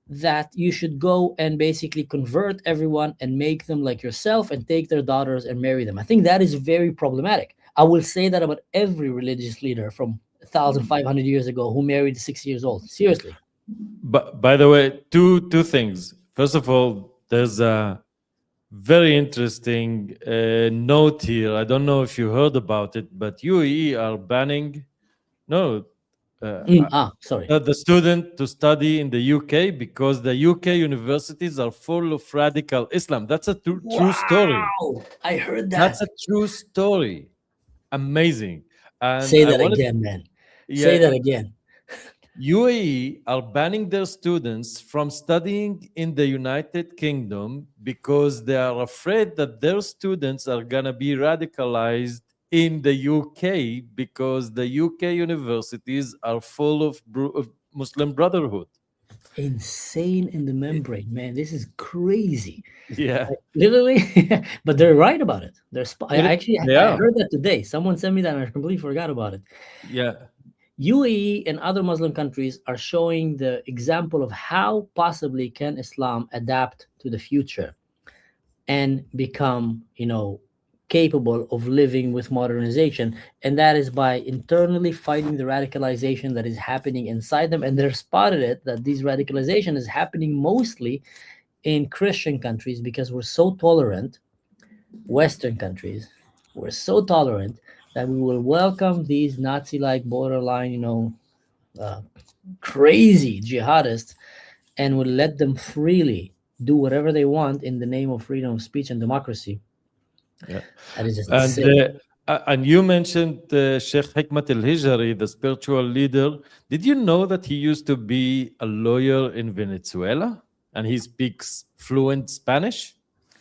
that you should go and basically convert everyone and make them like yourself and take their daughters and marry them. I think that is very problematic. I will say that about every religious leader from 1,500 years ago who married 6 years old. Seriously. But by the way, two things. First of all, there's a very interesting note here. I don't know if you heard about it, but UAE are banning Sorry. the student to study in the UK because the UK universities are full of radical Islam. That's a true story. I heard that. That's a true story. Amazing. And say that again, man. Say that again. UAE are banning their students from studying in the United Kingdom because they are afraid that their students are going to be radicalized in the UK because the UK universities are full of Muslim Brotherhood. Insane in the membrane, man. This is crazy. Yeah. Like, literally, but they're right about it. I heard that today. Someone sent me that and I completely forgot about it. Yeah. UAE and other Muslim countries are showing the example of how possibly can Islam adapt to the future and become, capable of living with modernization. And that is by internally fighting the radicalization that is happening inside them. And they've spotted it, that this radicalization is happening mostly in Christian countries because we're so tolerant. Western countries, we're so tolerant that we will welcome these Nazi-like borderline, crazy jihadists, and will let them freely do whatever they want in the name of freedom of speech and democracy. Yeah. That is just insane. And you mentioned Sheikh Hikmat al-Hijri, the spiritual leader. Did you know that he used to be a lawyer in Venezuela and he speaks fluent Spanish?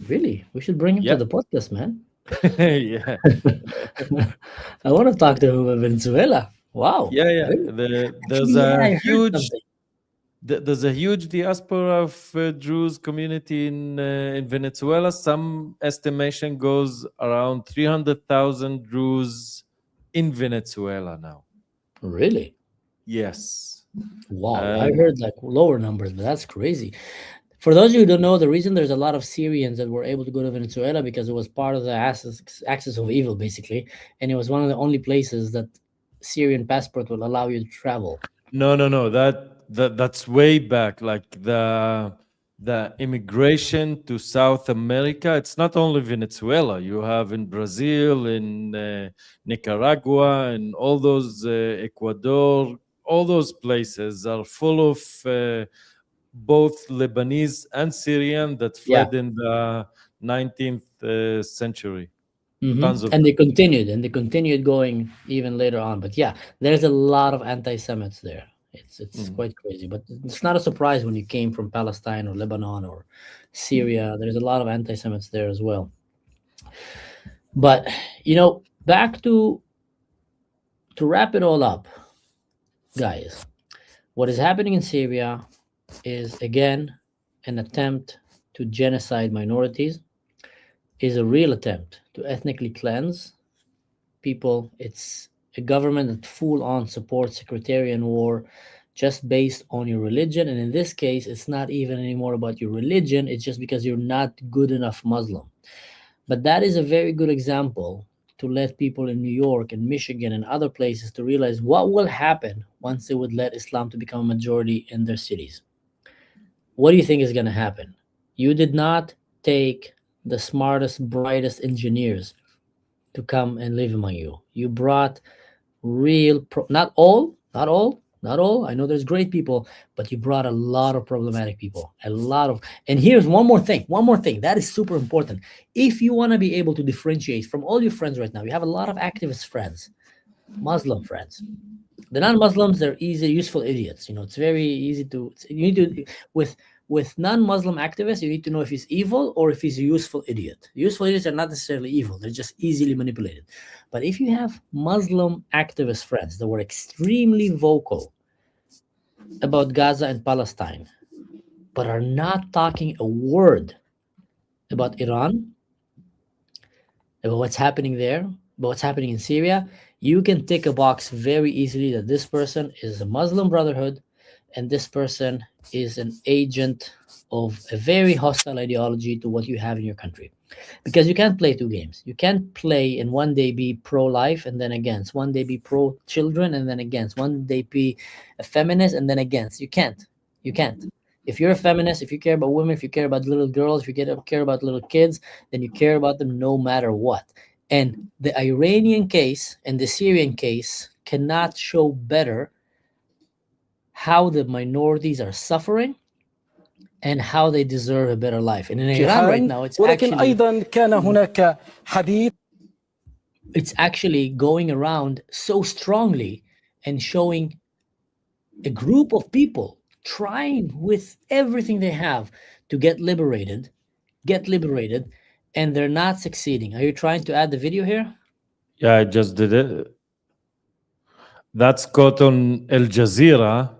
Really? We should bring him to the podcast, man. Yeah. I want to talk to him about Venezuela. Wow. Yeah. There's a huge diaspora of Druze community in Venezuela. Some estimation goes around 300,000 Druze in Venezuela now. Really? Yes. Wow. I heard like lower numbers, but that's crazy. For those of you who don't know, the reason there's a lot of Syrians that were able to go to Venezuela because it was part of the axis of evil, basically, and it was one of the only places that Syrian passport will allow you to travel. No. That's way back. Like the immigration to South America. It's not only Venezuela. You have in Brazil, in Nicaragua, and all those Ecuador. All those places are full of both Lebanese and Syrian that fled in the 19th century. Mm-hmm. And they continued going even later on. But yeah, there's a lot of anti-Semites there. It's quite crazy, but it's not a surprise when you came from Palestine or Lebanon or Syria. There's a lot of anti-Semites there as well. But back to wrap it all up, guys. What is happening in Syria is again an attempt to genocide minorities, is a real attempt to ethnically cleanse people. It's a government that full on supports sectarian war just based on your religion. And in this case, it's not even anymore about your religion, it's just because you're not good enough Muslim. But that is a very good example to let people in New York and Michigan and other places to realize what will happen once they would let Islam to become a majority in their cities. What do you think is going to happen? You did not take the smartest, brightest engineers to come and live among you. You brought real, not all, not all, not all. I know there's great people, but you brought a lot of problematic people. A lot of, and here's one more thing that is super important. If you want to be able to differentiate from all your friends right now, you have a lot of activist friends, Muslim friends. The non-Muslims, they're easy, useful idiots. It's very easy to. You need to with non-Muslim activists, you need to know if he's evil or if he's a useful idiot. Useful idiots are not necessarily evil; they're just easily manipulated. But if you have Muslim activist friends that were extremely vocal about Gaza and Palestine, but are not talking a word about Iran, about what's happening there, about what's happening in Syria, you can tick a box very easily that this person is a Muslim Brotherhood and this person is an agent of a very hostile ideology to what you have in your country. Because you can't play two games. You can't play and one day be pro-life and then against, one day be pro-children and then against, one day be a feminist and then against. You can't. If you're a feminist, if you care about women, if you care about little girls, if you care about little kids, then you care about them no matter what. And the Iranian case and the Syrian case cannot show better how the minorities are suffering and how they deserve a better life. And in Iran right now, it's actually going around so strongly and showing a group of people trying with everything they have to get liberated, and they're not succeeding. Are you trying to add the video here? Yeah, I just did it. That's caught on Al Jazeera.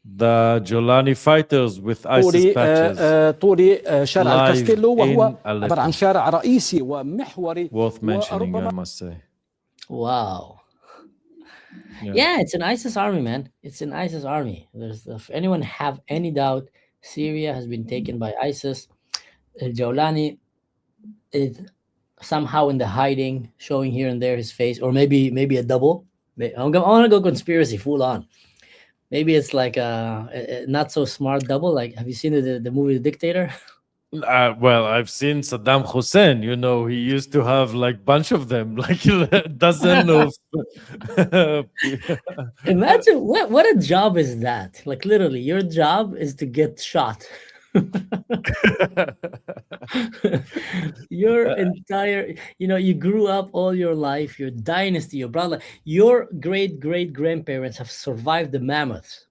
The Jolani fighters with ISIS patches طولي شارع live الكاستيلو وهو in عبارة عن Aleppo. شارع رئيسي ومحوري Worth mentioning, I وربما must say. Wow. Yeah. Yeah, it's an ISIS army, man. It's an ISIS army. If anyone have any doubt, Syria has been taken by ISIS. Jawlani is somehow in the hiding, showing here and there his face, or maybe a double. I want to go conspiracy full on. Maybe it's like a not so smart double. Like, have you seen the movie The Dictator? Well, I've seen Saddam Hussein. He used to have like bunch of them, like a dozen of. Imagine what a job is that. Like literally, your job is to get shot. Your entire, you grew up all your life, your dynasty, your brother, your great grandparents have survived the mammoths.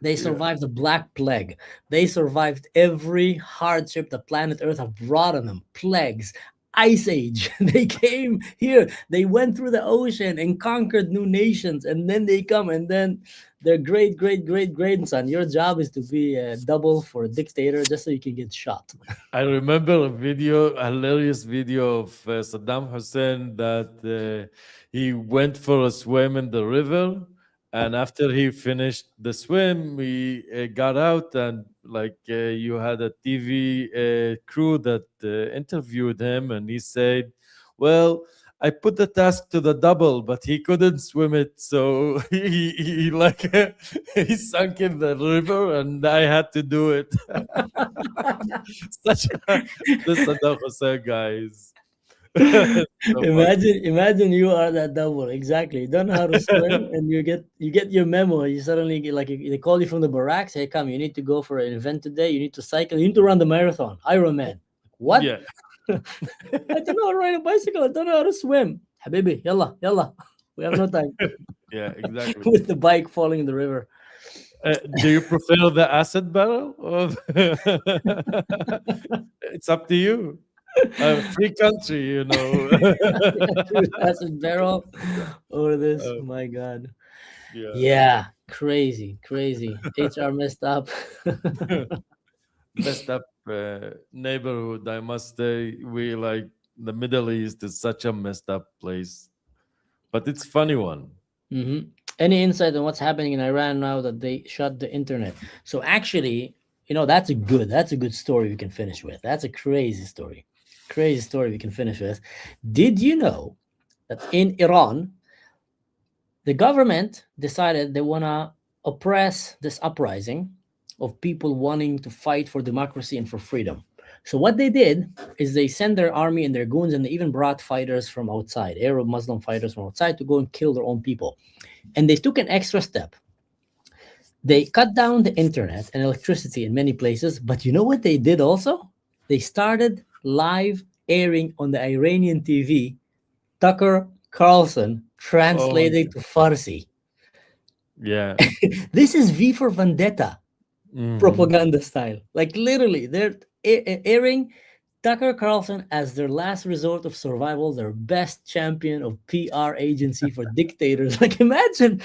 They survived the Black Plague. They survived every hardship the planet Earth have brought on them. Plagues, Ice Age. They came here. They went through the ocean and conquered new nations. And then they come and then their great grandson. Your job is to be a double for a dictator just so you can get shot. I remember a hilarious video of Saddam Hussein that he went for a swim in the river. And after he finished the swim, he got out and you had a TV crew that interviewed him, and he said, "Well, I put the task to the double, but he couldn't swim it, so he he sunk in the river, and I had to do it." The Saddam Hussein guys. So imagine you are that double. Exactly. You don't know how to swim and you get your memo. You suddenly get they call you from the barracks. Hey, come, you need to go for an event today. You need to cycle. You need to run the marathon. Ironman. What? Yeah. I don't know how to ride a bicycle. I don't know how to swim. Habibi, yalla. We have no time. Yeah, exactly. With the bike falling in the river. Do you prefer the acid barrel? Or it's up to you. A free country, you know. That's a barrel over this. Uh, My God. yeah. Yeah, crazy. HR messed up. Messed up neighborhood, I must say. We like the Middle East is such a messed up place, but it's funny one. Mhm. Any insight on what's happening in Iran now that they shut the internet? So actually, that's a good story we can finish with. That's a crazy story. Crazy story we can finish with. Did you know that in Iran, the government decided they want to oppress this uprising of people wanting to fight for democracy and for freedom? So what they did is they sent their army and their goons, and they even brought fighters from outside, Arab Muslim fighters from outside, to go and kill their own people. And they took an extra step. They cut down the internet and electricity in many places, but you know what they did also? They started live airing on the Iranian TV Tucker Carlson translated to Farsi. Yeah. This is V for Vendetta Mhm. propaganda style. Like literally, they're airing Tucker Carlson as their last resort of survival, their best champion of PR agency for dictators. Like imagine,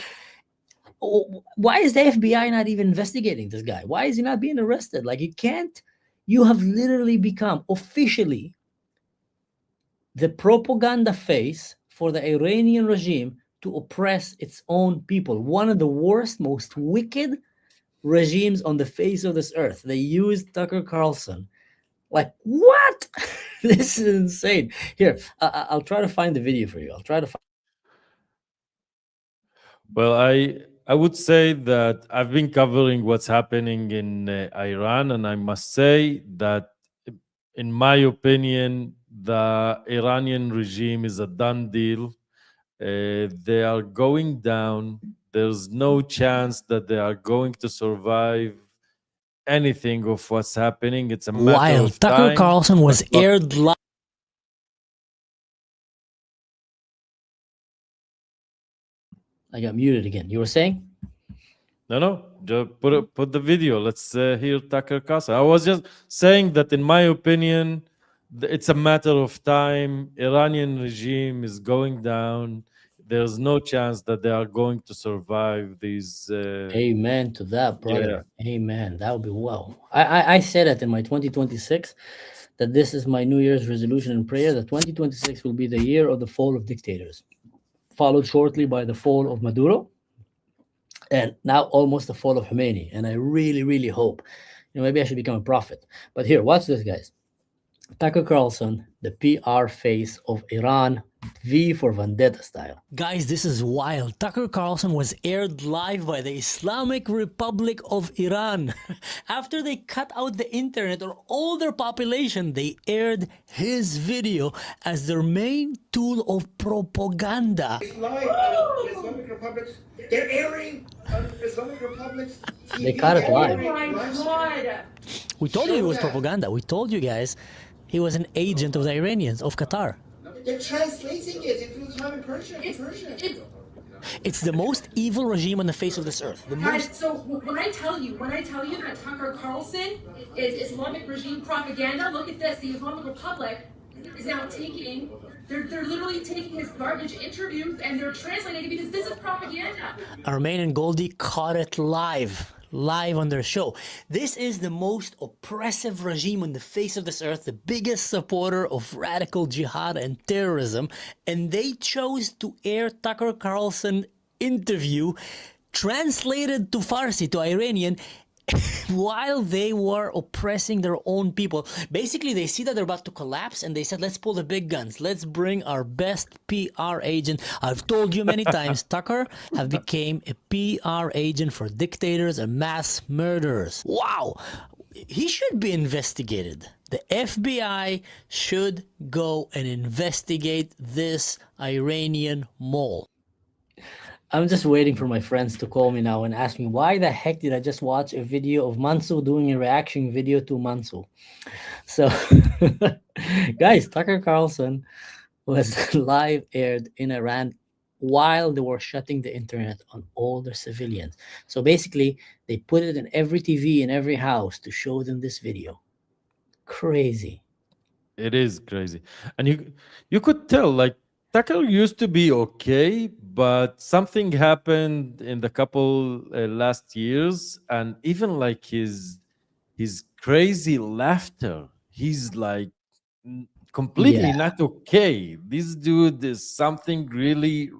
why is the FBI not even investigating this guy? Why is he not being arrested? Like you have literally become officially the propaganda face for the Iranian regime to oppress its own people. One of the worst, most wicked regimes on the face of this earth. They used Tucker Carlson. Like, what? This is insane. Here, I'll try to find the video for you. I'll try to find. Well, I would say that I've been covering what's happening in Iran, and I must say that, in my opinion, the Iranian regime is a done deal. They are going down. There's no chance that they are going to survive anything of what's happening. It's a matter While of Tucker time. Carlson was but what- aired live. I got muted again. You were saying? No, just put the video. Let's hear Tucker Carlson. I was just saying that, in my opinion, it's a matter of time. Iranian regime is going down. There's no chance that they are going to survive these. Amen to that, brother. Amen. That would be wow. I said it in my 2026 that this is my New Year's resolution and prayer that 2026 will be the year of the fall of dictators, followed shortly by the fall of Maduro, and now almost the fall of Khomeini. And I really, really hope, maybe I should become a prophet. But here, watch this, guys. Tucker Carlson, the PR face of Iran, V for Vendetta style. Guys, this is wild. Tucker Carlson was aired live by the Islamic Republic of Iran. After they cut out the internet or all their population, they aired his video as their main tool of propaganda. Islamic republics, they're airing Islamic republics. They cut it live. Oh my God. We told you it was propaganda. We told you guys he was an agent of the Iranians, of Qatar. They're translating it into Islamic Persian. It's the most evil regime on the face of this earth. The Guys, most. so when I tell you that Tucker Carlson is Islamic regime propaganda, look at this. The Islamic Republic is now they're literally taking his garbage interviews and they're translating it because this is propaganda. Armain and Goldie caught it live on their show. This is the most oppressive regime on the face of this earth, the biggest supporter of radical jihad and terrorism, and they chose to air Tucker Carlson interview translated to Farsi, to Iranian, while they were oppressing their own people. Basically, they see that they're about to collapse and they said, let's pull the big guns. Let's bring our best PR agent. I've told you many times, Tucker have become a PR agent for dictators and mass murderers. Wow. He should be investigated. The FBI should go and investigate this Iranian mole. I'm just waiting for my friends to call me now and ask me, why the heck did I just watch a video of Mansour doing a reaction video to Mansour? So, guys, Tucker Carlson was live aired in Iran while they were shutting the internet on all their civilians. So basically, they put it in every TV in every house to show them this video. Crazy. It is crazy, and you could tell like Tucker used to be okay, but something happened in the couple last years, and even like his crazy laughter, he's like completely Yeah. not okay. This dude is something really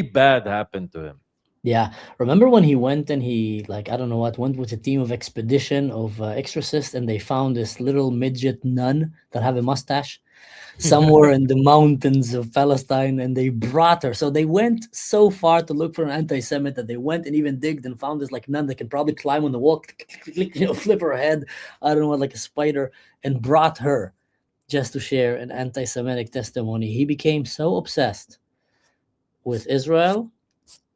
bad happened to him. Yeah. Remember when he went and he, like, I don't know what, went with a team of expedition of exorcists, and they found this little midget nun that have a mustache somewhere in the mountains of Palestine, and they brought her. So they went so far to look for an anti-Semite that they went and even digged and found this like nun that can probably climb on the wall, flip her head, I don't know what, like a spider, and brought her just to share an anti-Semitic testimony. He became so obsessed with Israel,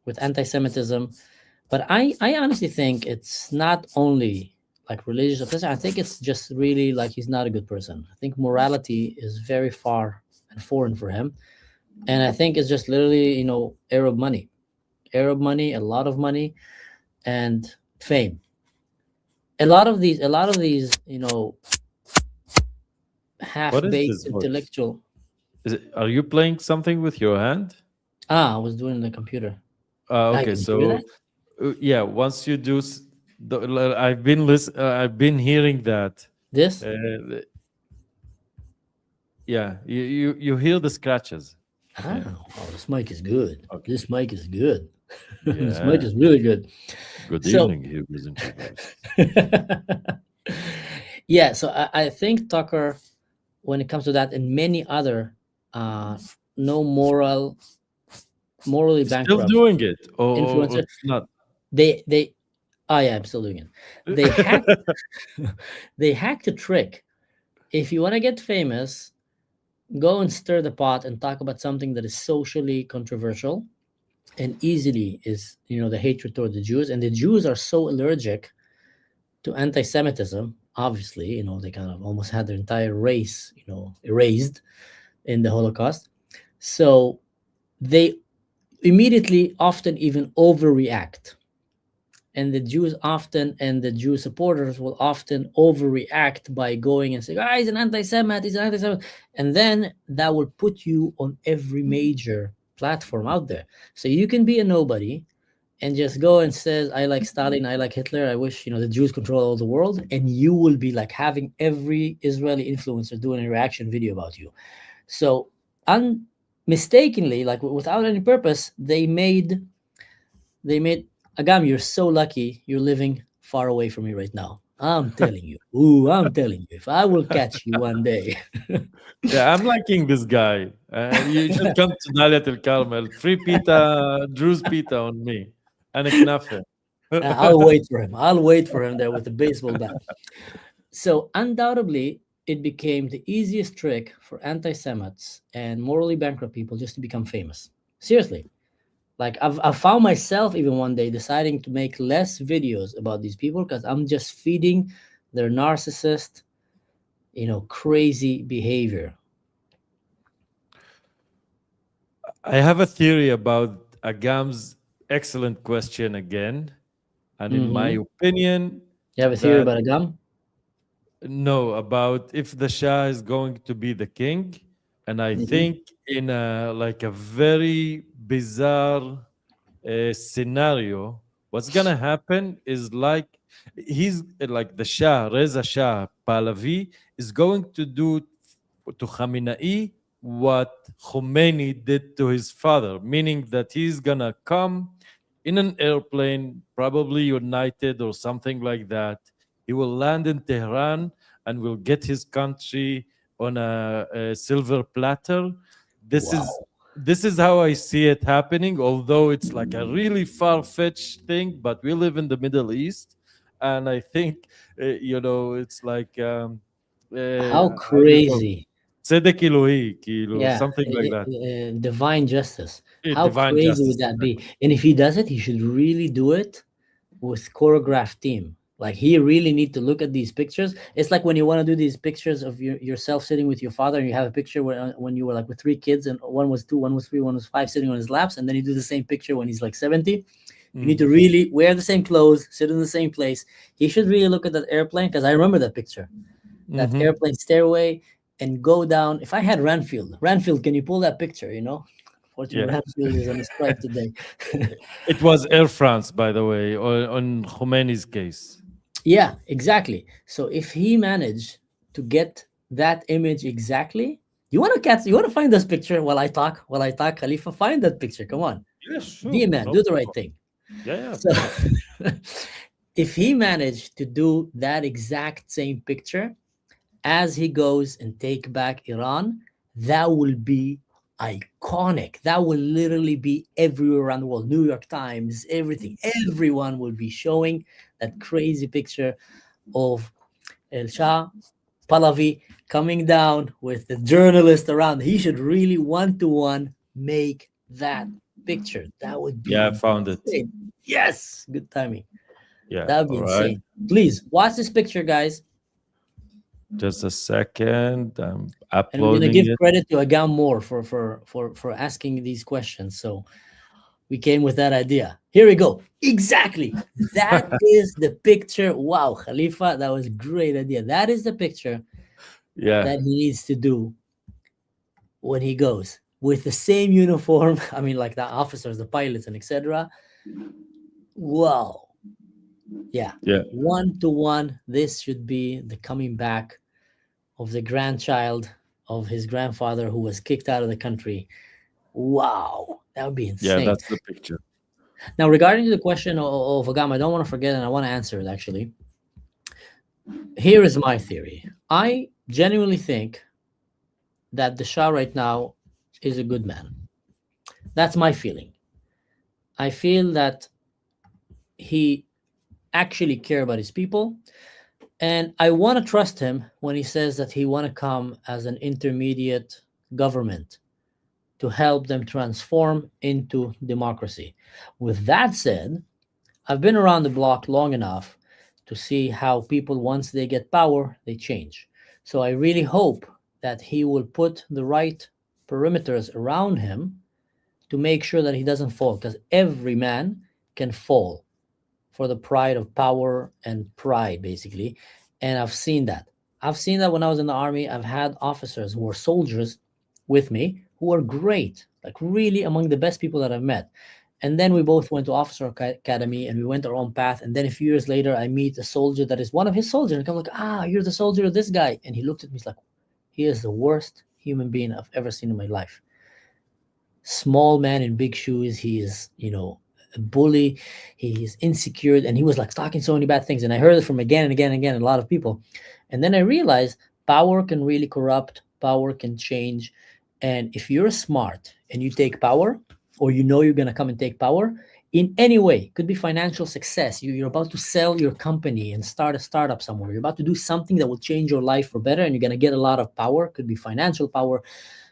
with anti-Semitism. But I honestly think it's not only like religious obsession. I think it's just really like he's not a good person. I think morality is very far and foreign for him. And I think it's just literally, Arab money, a lot of money and fame. A lot of these, half-baked this voice? intellectual. Are you playing something with your hand? I was doing the computer. Okay, can hear so that? yeah, once you do, I've been hearing that. This? Yeah, you hear the scratches. Oh, this mic is good. Okay. This mic is good. This Yeah. mic is really good. Good So- evening, Hebrews and Hebrews. Yeah, so I think Tucker, when it comes to that, and many other no morally Still bankrupt doing it, or influencer, it's not? they yeah, I'm still doing it. They hacked they hacked a trick. If you want to get famous, go and stir the pot and talk about something that is socially controversial and easily is, the hatred toward the Jews. And the Jews are so allergic to anti-Semitism. Obviously, they kind of almost had their entire race, erased in the Holocaust. So they immediately often even overreact. And the Jews often, and the Jew supporters will often overreact by going and say, he's an anti-Semite, he's an anti-Semite. And then that will put you on every major platform out there. So you can be a nobody and just go and says, I like Stalin, I like Hitler, I wish, the Jews control all the world. And you will be like having every Israeli influencer doing a reaction video about you. So mistakenly, like without any purpose, they made Agam, you're so lucky you're living far away from me right now. I'm telling you. I'm telling you. If I will catch you one day. Yeah, I'm liking this guy. You should come to Dalit El Carmel. Free pita, Drew's pita on me. And a knafe. I'll wait for him. I'll wait for him there with the baseball bat. So undoubtedly, it became the easiest trick for anti-Semites and morally bankrupt people just to become famous. Seriously. Like I've found myself even one day deciding to make less videos about these people because I'm just feeding their narcissist, crazy behavior. I have a theory about Agam's excellent question again. And in my opinion, You have a theory that- about Agam? no, about if the Shah is going to be the king. And I think in a very bizarre scenario, what's gonna happen is like he's like the Shah, Reza Shah Pahlavi, is going to do to Khamenei what Khomeini did to his father, meaning that he's gonna come in an airplane, probably United or something like that. He will land in Tehran and will get his country on a silver platter. This is how I see it happening, although it's like a really far-fetched thing, but we live in the Middle East, and I think it's like How do you call it? crazy. Tzedek Elohi, kilo, Yeah. something like that. Divine justice. Yeah, How divine crazy justice, would that be? And if he does it, he should really do it with choreographed team. Like he really need to look at these pictures. It's like when you want to do these pictures of yourself sitting with your father, and you have a picture when you were like with 3 kids, and one was 2, one was 3, one was 5, sitting on his laps, and then you do the same picture when he's like 70. You need to really wear the same clothes, sit in the same place. He should really look at that airplane, because I remember that picture, that airplane stairway, and go down. If I had Ranfield, can you pull that picture? Fortunately, Ranfield is on a strike today. It was Air France, by the way, on Khomeini's case. Yeah, exactly. So if he managed to get that image exactly, you want to find this picture while I talk, Khalifa, find that picture. Come on. Yeah, sure. Be a man, do the right thing. Yeah. So if he managed to do that exact same picture as he goes and take back Iran, that will be iconic. That will literally be everywhere around the world. New York Times, everything. Everyone will be showing that crazy picture of El Shah Pahlavi coming down with the journalist around. He should really one-to-one make that picture. That would be I found it. insane. Yes, good timing. Yeah, That would be all insane. right. Please watch this picture, guys. Just a second. I'm And we're gonna uploading give it. credit to Agam Moore for asking these questions. So we came with that idea. Here we go. Exactly. That is the picture. Wow, Khalifa, that was a great idea. That is the picture that he needs to do when he goes with the same uniform. I mean, like the officers, the pilots, and etc. Wow. Yeah. 1-to-1. This should be the coming back of the grandchild of his grandfather who was kicked out of the country. Wow, that would be insane. That's the picture. Now, regarding the question of Agam, I don't want to forget, and I want to answer it actually. Here is my theory. I genuinely think that the Shah right now is a good man. That's my feeling. I feel that he actually cares about his people, and I want to trust him when he says that he want to come as an intermediate government to help them transform into democracy. With that said, I've been around the block long enough to see how people, once they get power, they change. So I really hope that he will put the right perimeters around him to make sure that he doesn't fall, because every man can fall for the pride of power and pride, basically. And I've seen that. When I was in the army. I've had officers who were soldiers with me who are great, like really among the best people that I've met. And then we both went to officer academy and we went our own path. And then a few years later, I meet a soldier that is one of his soldiers. And I'm like, you're the soldier of this guy. And he looked at me, he's like, he is the worst human being I've ever seen in my life. Small man in big shoes. He is, a bully. He is insecure. And he was like talking so many bad things. And I heard it from again and again and again, a lot of people. And then I realized power can really corrupt. Power can change. And if you're smart and you take power, or you're going to come and take power in any way, could be financial success. You're about to sell your company and start a startup somewhere. You're about to do something that will change your life for better, and you're going to get a lot of power. Could be financial power.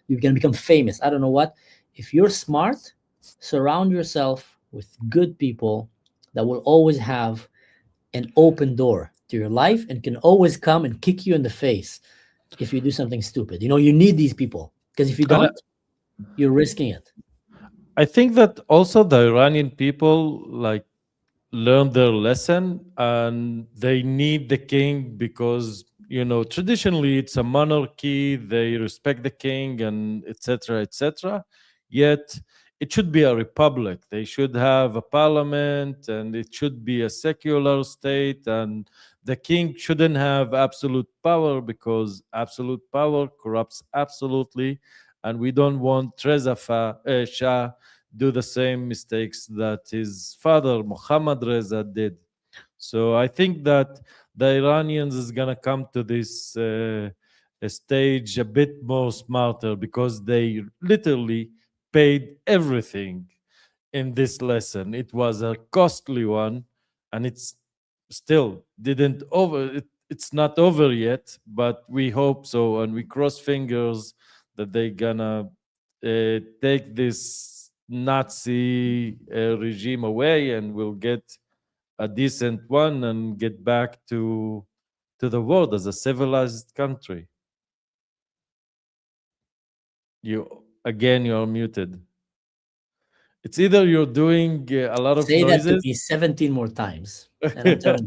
You're going to become famous. I don't know what. If you're smart, surround yourself with good people that will always have an open door to your life and can always come and kick you in the face if you do something stupid. You need these people, because if you don't, you're risking it. I think that also the Iranian people learned their lesson, and they need the king because traditionally it's a monarchy. They respect the king and etc. etc. Yet it should be a republic. They should have a parliament, and it should be a secular state, and the king shouldn't have absolute power, because absolute power corrupts absolutely. And we don't want Reza Shah do the same mistakes that his father Mohammad Reza did. So I think that the Iranians is gonna come to this stage a bit more smarter, because they literally paid everything in this lesson. It was a costly one, and it's still didn't over. It's not over yet, but we hope so, and we cross fingers that they gonna take this Nazi regime away, and we'll get a decent one and get back to the world as a civilized country. You're muted. It's either you're doing a lot of Say that to noises. me 17 more times, and I'm telling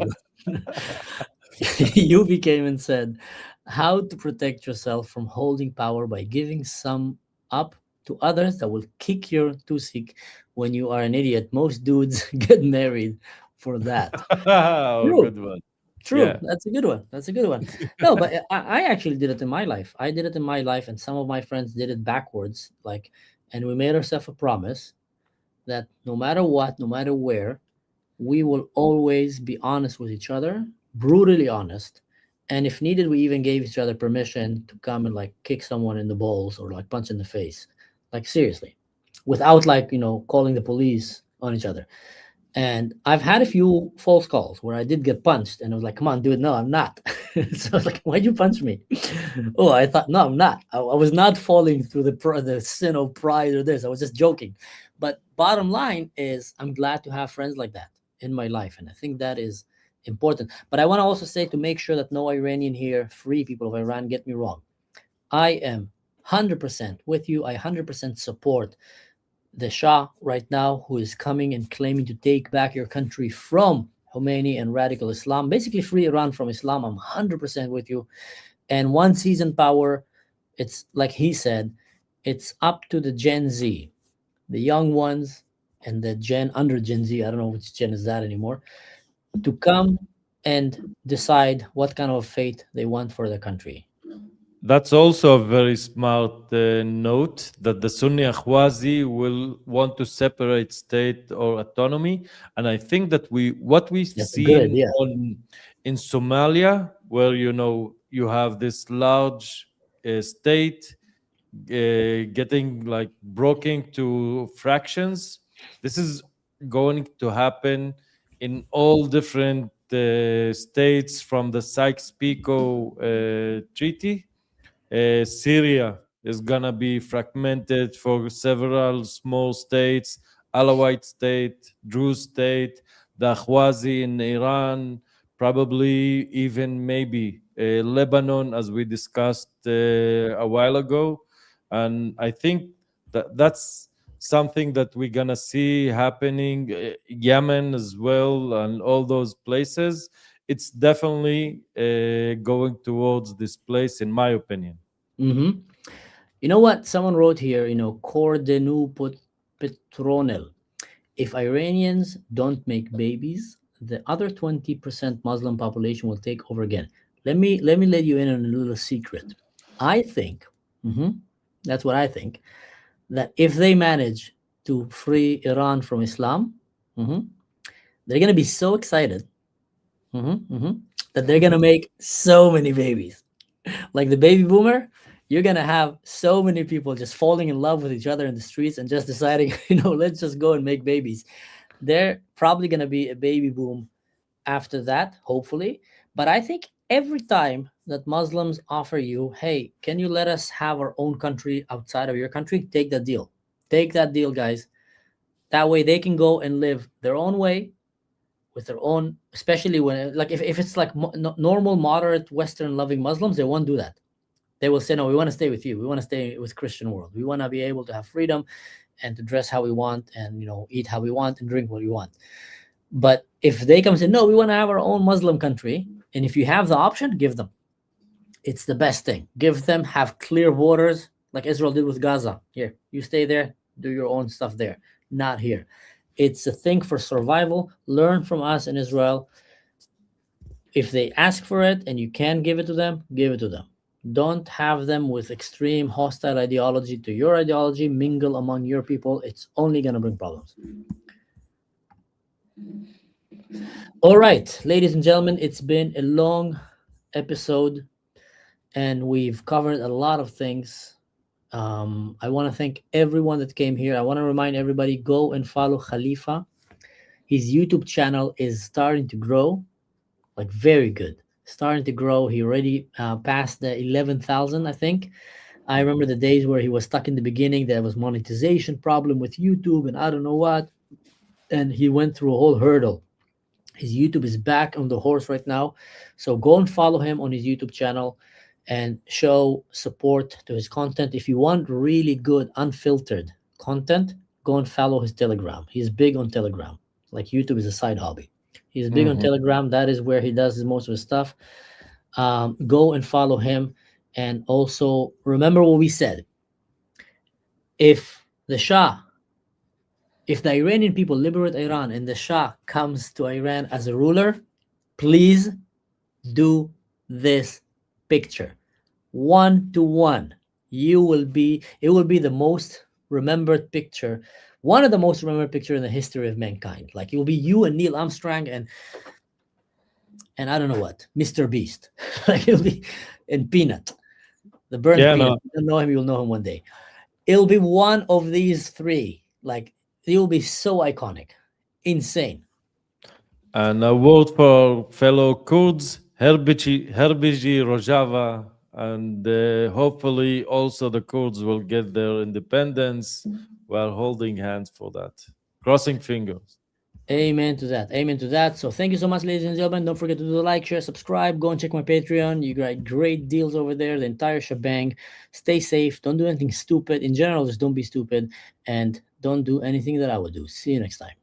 you. You came and said how to protect yourself from holding power by giving some up to others that will kick your tusik when you are an idiot. Most dudes get married for that. Oh, True. good one. True. Yeah. That's a good one. That's a good one. No, but I actually did it in my life. I did it in my life, and some of my friends did it backwards. Like, and we made ourselves a promise that no matter what, no matter where, we will always be honest with each other, brutally honest. And if needed, we even gave each other permission to come and like kick someone in the balls or like punch in the face. Like, seriously, without like, calling the police on each other. And I've had a few false calls where I did get punched, and I was like, "Come on, dude, no, I'm not." So I was like, "Why'd you punch me?" Oh, I thought, no, I'm not. I was not falling through the sin of pride or this. I was just joking. But bottom line is, I'm glad to have friends like that in my life, and I think that is important. But I want to also say, to make sure that no Iranian here, free people of Iran, get me wrong. I am 100% with you. I 100% support the Shah right now, who is coming and claiming to take back your country from Khomeini and radical Islam, basically free Iran from Islam. I'm 100% with you. And once he's in power, it's like he said, it's up to the Gen Z, the young ones, and the Gen under Gen Z, I don't know which Gen is that anymore, to come and decide what kind of fate they want for the country. That's also a very smart note, that the Sunni Akhwazi will want to separate state or autonomy. And I think that what we've That's a good seen idea. in Somalia, where you have this large state getting like broken to fractions, this is going to happen in all different states from the Sykes-Picot Treaty. Syria is gonna be fragmented for several small states: Alawite state, Druze state, the Ahwazi in Iran, probably even maybe Lebanon, as we discussed a while ago. And I think that's something that we're gonna see happening. Yemen as well, and all those places. It's definitely going towards this place, in my opinion. Mm-hmm. You know what? Someone wrote here, Cordenu Petronel. If Iranians don't make babies, the other 20% Muslim population will take over again. Let me let you in on a little secret. I think, that's what I think, that if they manage to free Iran from Islam, they're gonna be so excited that they're gonna make so many babies. Like the baby boomer, you're gonna have so many people just falling in love with each other in the streets and just deciding, let's just go and make babies. They're probably gonna be a baby boom after that, hopefully. But I think every time that Muslims offer you, hey, can you let us have our own country outside of your country? Take that deal. Take that deal, guys. That way they can go and live their own way with their own, especially when, like, if it's like normal, moderate, Western loving Muslims, they won't do that. They will say, no, we want to stay with you. We want to stay with Christian world. We want to be able to have freedom and to dress how we want and, eat how we want and drink what we want. But if they come and say, no, we want to have our own Muslim country, and if you have the option, give them. It's the best thing. Give them, have clear borders like Israel did with Gaza. Here, you stay there, do your own stuff there, not here. It's a thing for survival. Learn from us in Israel. If they ask for it and you can give it to them, give it to them. Don't have them with extreme hostile ideology to your ideology mingle among your people. It's only going to bring problems. All right, ladies and gentlemen, it's been a long episode and we've covered a lot of things. I want to thank everyone that came here. I want to remind everybody, go and follow Khalifa. His YouTube channel is starting to grow, like very good. Starting to grow. He already passed the 11,000, I think. I remember the days where he was stuck in the beginning. There was monetization problem with YouTube and I don't know what. And he went through a whole hurdle. His YouTube is back on the horse right now. So go and follow him on his YouTube channel and show support to his content. If you want really good, unfiltered content, go and follow his Telegram. He's big on Telegram. Like YouTube is a side hobby. He's big on Telegram. That is where he does most of his stuff. Go and follow him. And also remember what we said. If the Iranian people liberate Iran and the Shah comes to Iran as a ruler, please do this picture 1-to-1. It will be the most remembered picture, one of the most remembered picture in the history of mankind. Like it will be you and Neil Armstrong and I don't know what, Mr. Beast. Like it'll be in Peanut, the burnt peanut. No. If you don't know him, you'll know him one day. It'll be one of these three. Like it will be so iconic, insane. And a word for fellow Kurds, Herbiji Rojava, and hopefully also the Kurds will get their independence. We're holding hands for that. Crossing fingers. Amen to that. Amen to that. So thank you so much, ladies and gentlemen. Don't forget to do the like, share, subscribe. Go and check my Patreon. You got great deals over there, the entire shebang. Stay safe. Don't do anything stupid. In general, just don't be stupid. And don't do anything that I would do. See you next time.